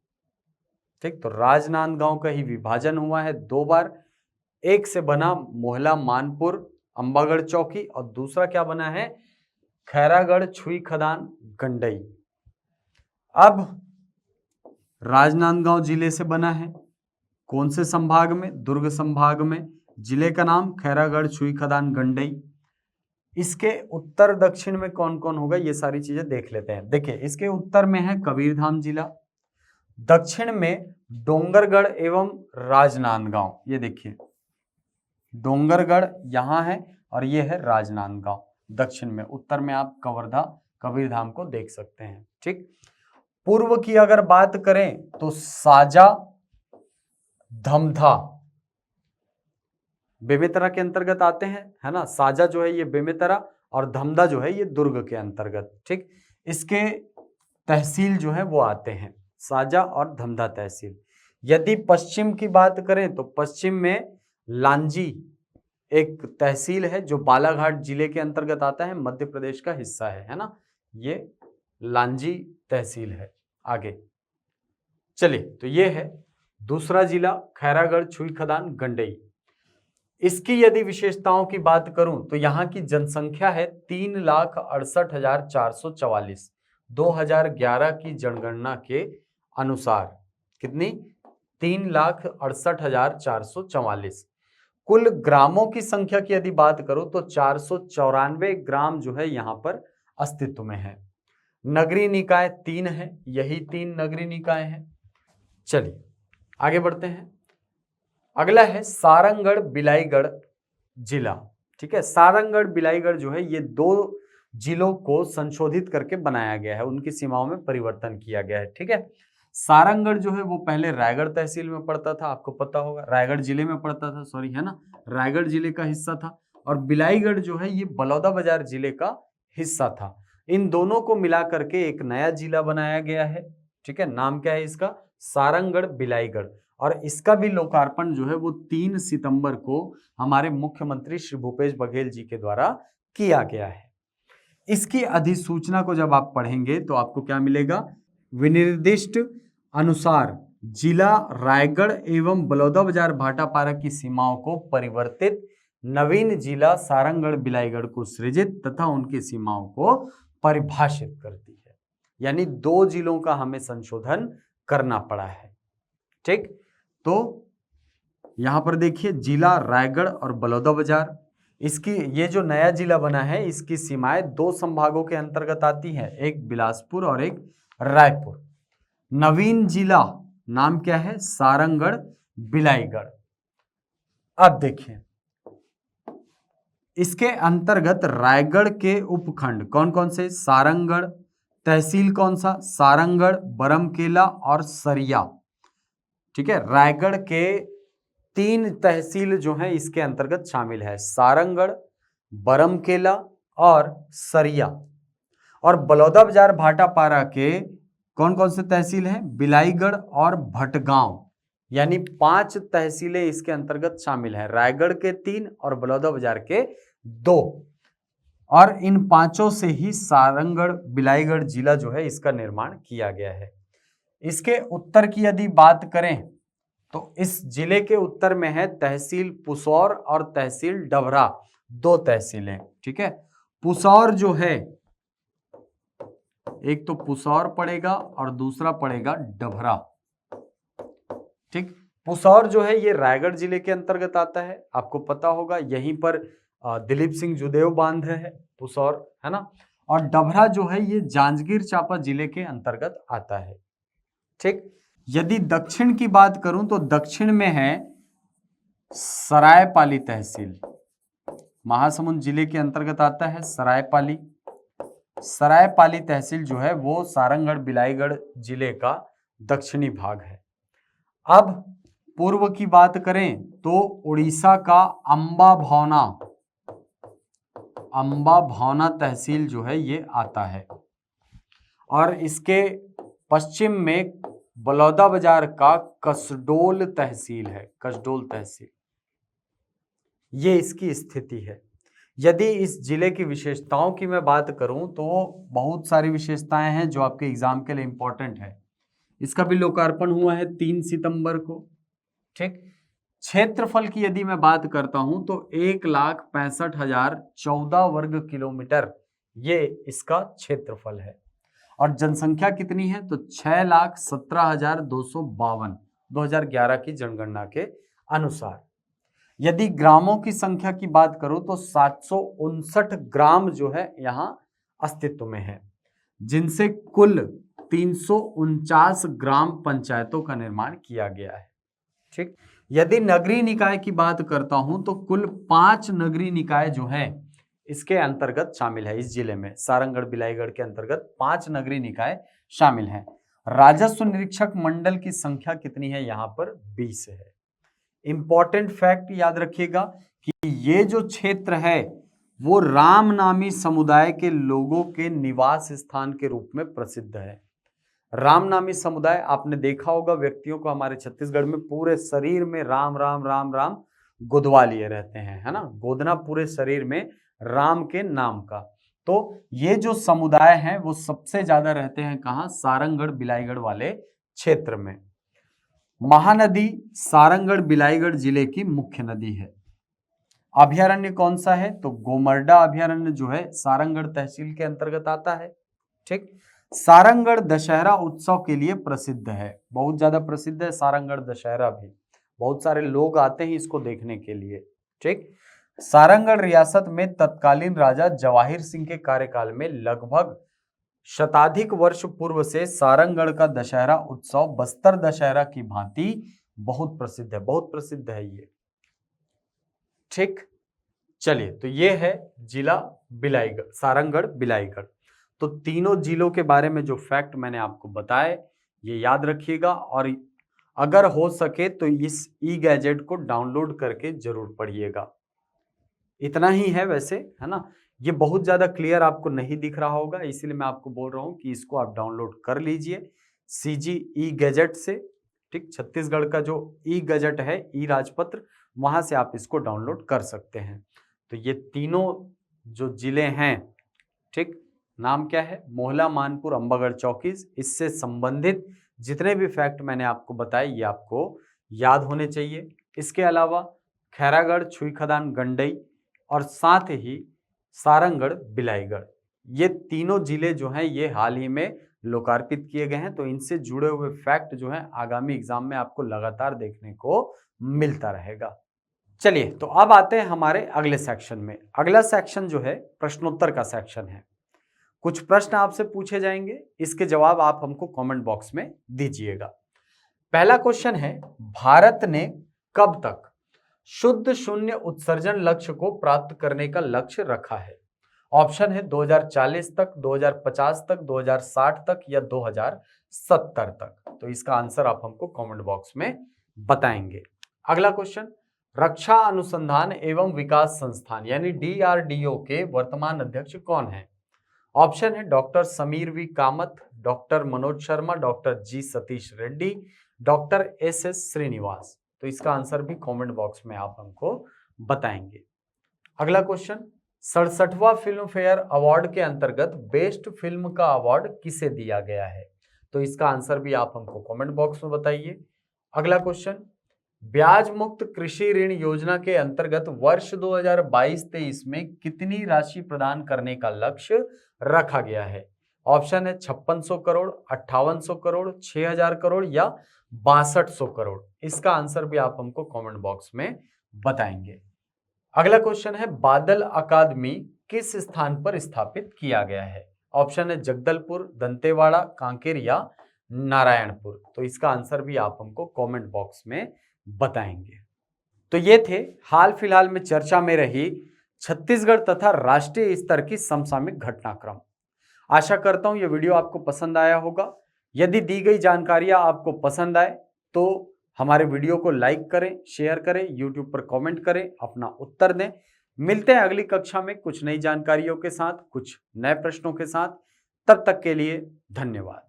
ठीक, तो राजनांदगांव का ही विभाजन हुआ है 2 बार, एक से बना मोहला मानपुर अंबागढ़ चौकी और दूसरा क्या बना है, खैरागढ़ छुई खदान गंडई। अब राजनांदगांव जिले से बना है, कौन से संभाग में, दुर्ग संभाग में, जिले का नाम खैरागढ़ छुई खदान गंडई। इसके उत्तर दक्षिण में कौन कौन होगा ये सारी चीजें देख लेते हैं। देखिए इसके उत्तर में है कबीरधाम जिला, दक्षिण में डोंगरगढ़ एवं राजनांदगांव, ये देखिए डोंगरगढ़ यहाँ है और ये है राजनांदगांव दक्षिण में। उत्तर में आप कबीरधाम को देख सकते हैं। ठीक, पूर्व की अगर बात करें तो साजा, धमधा बेमेतरा के अंतर्गत आते हैं, है ना। साजा जो है ये बेमेतरा और धमधा जो है ये दुर्ग के अंतर्गत। ठीक, इसके तहसील जो है वो आते हैं, साजा और धमधा तहसील। यदि पश्चिम की बात करें तो पश्चिम में लांजी एक तहसील है जो बालाघाट जिले के अंतर्गत आता है, मध्य प्रदेश का हिस्सा है ना, ये लांजी तहसील है। आगे चलिए, तो ये है दूसरा जिला खैरागढ़ छुई खदान गंडई। इसकी यदि विशेषताओं की बात करूं तो यहाँ की जनसंख्या है 3,68,444, 2011 की जनगणना के अनुसार। कितनी? 3,68,444। कुल ग्रामों की संख्या की यदि बात करूं तो 494 ग्राम जो है यहाँ पर अस्तित्व में है। नगरीय निकाय 3 है, यही 3 नगरीय निकाय हैं। चलिए आगे बढ़ते हैं। अगला है सारंगढ़ बिलाईगढ़ जिला। ठीक है, सारंगढ़ बिलाईगढ़ जो है ये 2 जिलों को संशोधित करके बनाया गया है, उनकी सीमाओं में परिवर्तन किया गया है। ठीक है, सारंगढ़ जो है वो पहले रायगढ़ तहसील में पड़ता था, आपको पता होगा, रायगढ़ जिले में पड़ता था, सॉरी, है ना, रायगढ़ जिले का हिस्सा था। और बिलाईगढ़ जो है ये बलौदाबाजार जिले का हिस्सा था। इन दोनों को मिला करके एक नया जिला बनाया गया है। ठीक है, नाम क्या है इसका? सारंगढ़ बिलाईगढ़। और इसका भी लोकार्पण जो है वो 3 सितंबर को हमारे मुख्यमंत्री श्री भूपेश बघेल जी के द्वारा किया गया है। इसकी अधिसूचना को जब आप पढ़ेंगे तो आपको क्या मिलेगा? विनिर्दिष्ट अनुसार जिला रायगढ़ एवं बलौदाबाजार भाटापारा की सीमाओं को परिवर्तित, नवीन जिला सारंगढ़ बिलाईगढ़ को सृजित तथा उनकी सीमाओं को परिभाषित करती है। यानी 2 जिलों का हमें संशोधन करना पड़ा है। ठीक, तो यहां पर देखिए जिला रायगढ़ और बलौदाबाजार, इसकी ये जो नया जिला बना है इसकी सीमाएं 2 संभागों के अंतर्गत आती हैं, एक बिलासपुर और एक रायपुर। नवीन जिला नाम क्या है? सारंगढ़ बिलाईगढ़। अब देखिए इसके अंतर्गत रायगढ़ के उपखंड कौन कौन से? सारंगढ़, तहसील कौन सा? सारंगढ़, बरमकेला और सरिया। ठीक है, रायगढ़ के 3 तहसील जो हैं इसके अंतर्गत शामिल है, सारंगढ़, बरमकेला और सरिया। और बलौदाबाजार भाटापारा के कौन कौन से तहसील हैं? बिलाईगढ़ और भटगांव। यानी 5 तहसीलें इसके अंतर्गत शामिल हैं, रायगढ़ के 3 और बलौदाबाजार के 2। और इन 5 से ही सारंगढ़ बिलाईगढ़ जिला जो है इसका निर्माण किया गया है। इसके उत्तर की यदि बात करें तो इस जिले के उत्तर में है तहसील पुसौर और तहसील डभरा, 2 तहसीलें। ठीक है, पुसौर जो है, एक तो पुसौर पड़ेगा और दूसरा पड़ेगा डभरा। ठीक, पुसौर जो है ये रायगढ़ जिले के अंतर्गत आता है, आपको पता होगा, यहीं पर दिलीप सिंह जुदेव बांध है पुसौर, है ना। और डभरा जो है ये जांजगीर चांपा जिले के अंतर्गत आता है। ठीक, यदि दक्षिण की बात करूं तो दक्षिण में है सरायपाली तहसील, महासमुंद जिले के अंतर्गत आता है सरायपाली। सरायपाली तहसील जो है वो सारंगढ़ बिलाईगढ़ जिले का दक्षिणी भाग है। अब पूर्व की बात करें तो उड़ीसा का अंबा भौना तहसील जो है ये आता है। और इसके पश्चिम में बलौदाबाजार का कसडोल तहसील है, कसडोल तहसील, ये इसकी स्थिति है। यदि इस जिले की विशेषताओं की मैं बात करूं तो बहुत सारी विशेषताएं हैं जो आपके एग्जाम के लिए इंपॉर्टेंट है। इसका भी लोकार्पण हुआ है 3 सितंबर को। ठीक, क्षेत्रफल की यदि मैं बात करता हूं तो 1,65,014 वर्ग किलोमीटर ये इसका क्षेत्रफल है। और जनसंख्या कितनी है? तो 6,17,252, 2011 की जनगणना के अनुसार। यदि ग्रामों की संख्या की बात करूं तो 759 ग्राम जो है यहाँ अस्तित्व में है, जिनसे कुल 349 ग्राम पंचायतों का निर्माण किया गया है। ठीक, यदि नगरीय निकाय की बात करता हूं तो कुल 5 नगरीय निकाय जो हैं इसके अंतर्गत शामिल है। इस जिले में सारंगढ़ बिलाईगढ़ के अंतर्गत 5 नगरीय निकाय शामिल हैं। राजस्व निरीक्षक मंडल की संख्या कितनी है? यहाँ पर 20 है। इंपॉर्टेंट फैक्ट याद रखिएगा कि ये जो क्षेत्र है वो राम नामी समुदाय के लोगों के निवास स्थान के रूप में प्रसिद्ध है। राम नामी समुदाय, आपने देखा होगा व्यक्तियों को हमारे छत्तीसगढ़ में पूरे शरीर में राम राम राम राम गोदवा लिए रहते हैं, है ना, गोदना पूरे शरीर में राम के नाम का। तो ये जो समुदाय हैं वो सबसे ज्यादा रहते हैं कहाँ, सारंगढ़ बिलाईगढ़ वाले क्षेत्र में। महानदी सारंगढ़ बिलाईगढ़ जिले की मुख्य नदी है। अभयारण्य कौन सा है, तो गोमर्डा अभयारण्य जो है सारंगढ़ तहसील के अंतर्गत आता है। ठीक, सारंगढ़ दशहरा उत्सव के लिए प्रसिद्ध है, बहुत ज्यादा प्रसिद्ध है सारंगढ़ दशहरा भी, बहुत सारे लोग आते हैं इसको देखने के लिए। ठीक, सारंगढ़ रियासत में तत्कालीन राजा जवाहिर सिंह के कार्यकाल में लगभग शताधिक वर्ष पूर्व से सारंगढ़ का दशहरा उत्सव बस्तर दशहरा की भांति बहुत प्रसिद्ध है, बहुत प्रसिद्ध है ये। ठीक, चलिए, तो ये है जिला बिलाईगढ़, सारंगढ़ बिलाईगढ़। तो तीनों जिलों के बारे में जो फैक्ट मैंने आपको बताए ये याद रखिएगा, और अगर हो सके तो इस ई गैजेट को डाउनलोड करके जरूर पढ़िएगा। इतना ही है वैसे, है ना, ये बहुत ज्यादा क्लियर आपको नहीं दिख रहा होगा, इसीलिए मैं आपको बोल रहा हूँ कि इसको आप डाउनलोड कर लीजिए सीजी ई गैजेट से। ठीक, छत्तीसगढ़ का जो ई गैजेट है, ई राजपत्र, वहां से आप इसको डाउनलोड कर सकते हैं। तो ये तीनों जो जिले हैं, ठीक, नाम क्या है, मोहला, मानपुर, अंबागढ़, चौकीस, इससे संबंधित जितने भी फैक्ट मैंने आपको बताए ये आपको याद होने चाहिए। इसके अलावा खैरागढ़, छुई खदान, गंडई और साथ ही सारंगढ़ बिलाईगढ़, ये तीनों जिले जो हैं ये हाल ही में लोकार्पित किए गए हैं। तो इनसे जुड़े हुए फैक्ट जो हैं आगामी एग्जाम में आपको लगातार देखने को मिलता रहेगा। चलिए, तो अब आते हैं हमारे अगले सेक्शन में। अगला सेक्शन जो है प्रश्नोत्तर का सेक्शन है। कुछ प्रश्न आपसे पूछे जाएंगे, इसके जवाब आप हमको कमेंट बॉक्स में दीजिएगा। पहला क्वेश्चन है, भारत ने कब तक शुद्ध शून्य उत्सर्जन लक्ष्य को प्राप्त करने का लक्ष्य रखा है? ऑप्शन है 2040 तक, 2050 तक, 2060 तक या 2070 तक। तो इसका आंसर आप हमको कमेंट बॉक्स में बताएंगे। अगला क्वेश्चन, रक्षा अनुसंधान एवं विकास संस्थान यानी DRDO के वर्तमान अध्यक्ष कौन है? ऑप्शन है doctor Sameer V Kamat, doctor Manoj Sharma, doctor G Satish Reddy, doctor SS Srinivas. तो इसका आंसर भी कमेंट बॉक्स में आप हमको बताएंगे। अगला क्वेश्चन, 67वां फिल्म फेयर अवार्ड के अंतर्गत बेस्ट फिल्म का अवार्ड किसे दिया गया है? तो इसका आंसर भी आप हमको कमेंट बॉक्स में बताइए। अगला क्वेश्चन, ब्याज मुक्त कृषि ऋण योजना के अंतर्गत वर्ष 2022-23 में कितनी राशि प्रदान करने का लक्ष्य रखा गया है? ऑप्शन है 5600 करोड़, 5800 करोड़, 6000 करोड़ या 6200 करोड़। इसका आंसर भी आप हमको कमेंट बॉक्स में बताएंगे। अगला क्वेश्चन है, बादल अकादमी किस स्थान पर स्थापित किया गया है? ऑप्शन है जगदलपुर, दंतेवाड़ा, कांकेर या नारायणपुर। तो इसका आंसर भी आप हमको कमेंट बॉक्स में बताएंगे। तो ये थे हाल फिलहाल में चर्चा में रही छत्तीसगढ़ तथा राष्ट्रीय स्तर की समसामयिक घटनाक्रम। आशा करता हूं ये वीडियो आपको पसंद आया होगा। यदि दी गई जानकारियां आपको पसंद आए तो हमारे वीडियो को लाइक करें, शेयर करें, यूट्यूब पर कमेंट करें, अपना उत्तर दें। मिलते हैं अगली कक्षा में कुछ नई जानकारियों के साथ, कुछ नए प्रश्नों के साथ। तब तक के लिए धन्यवाद।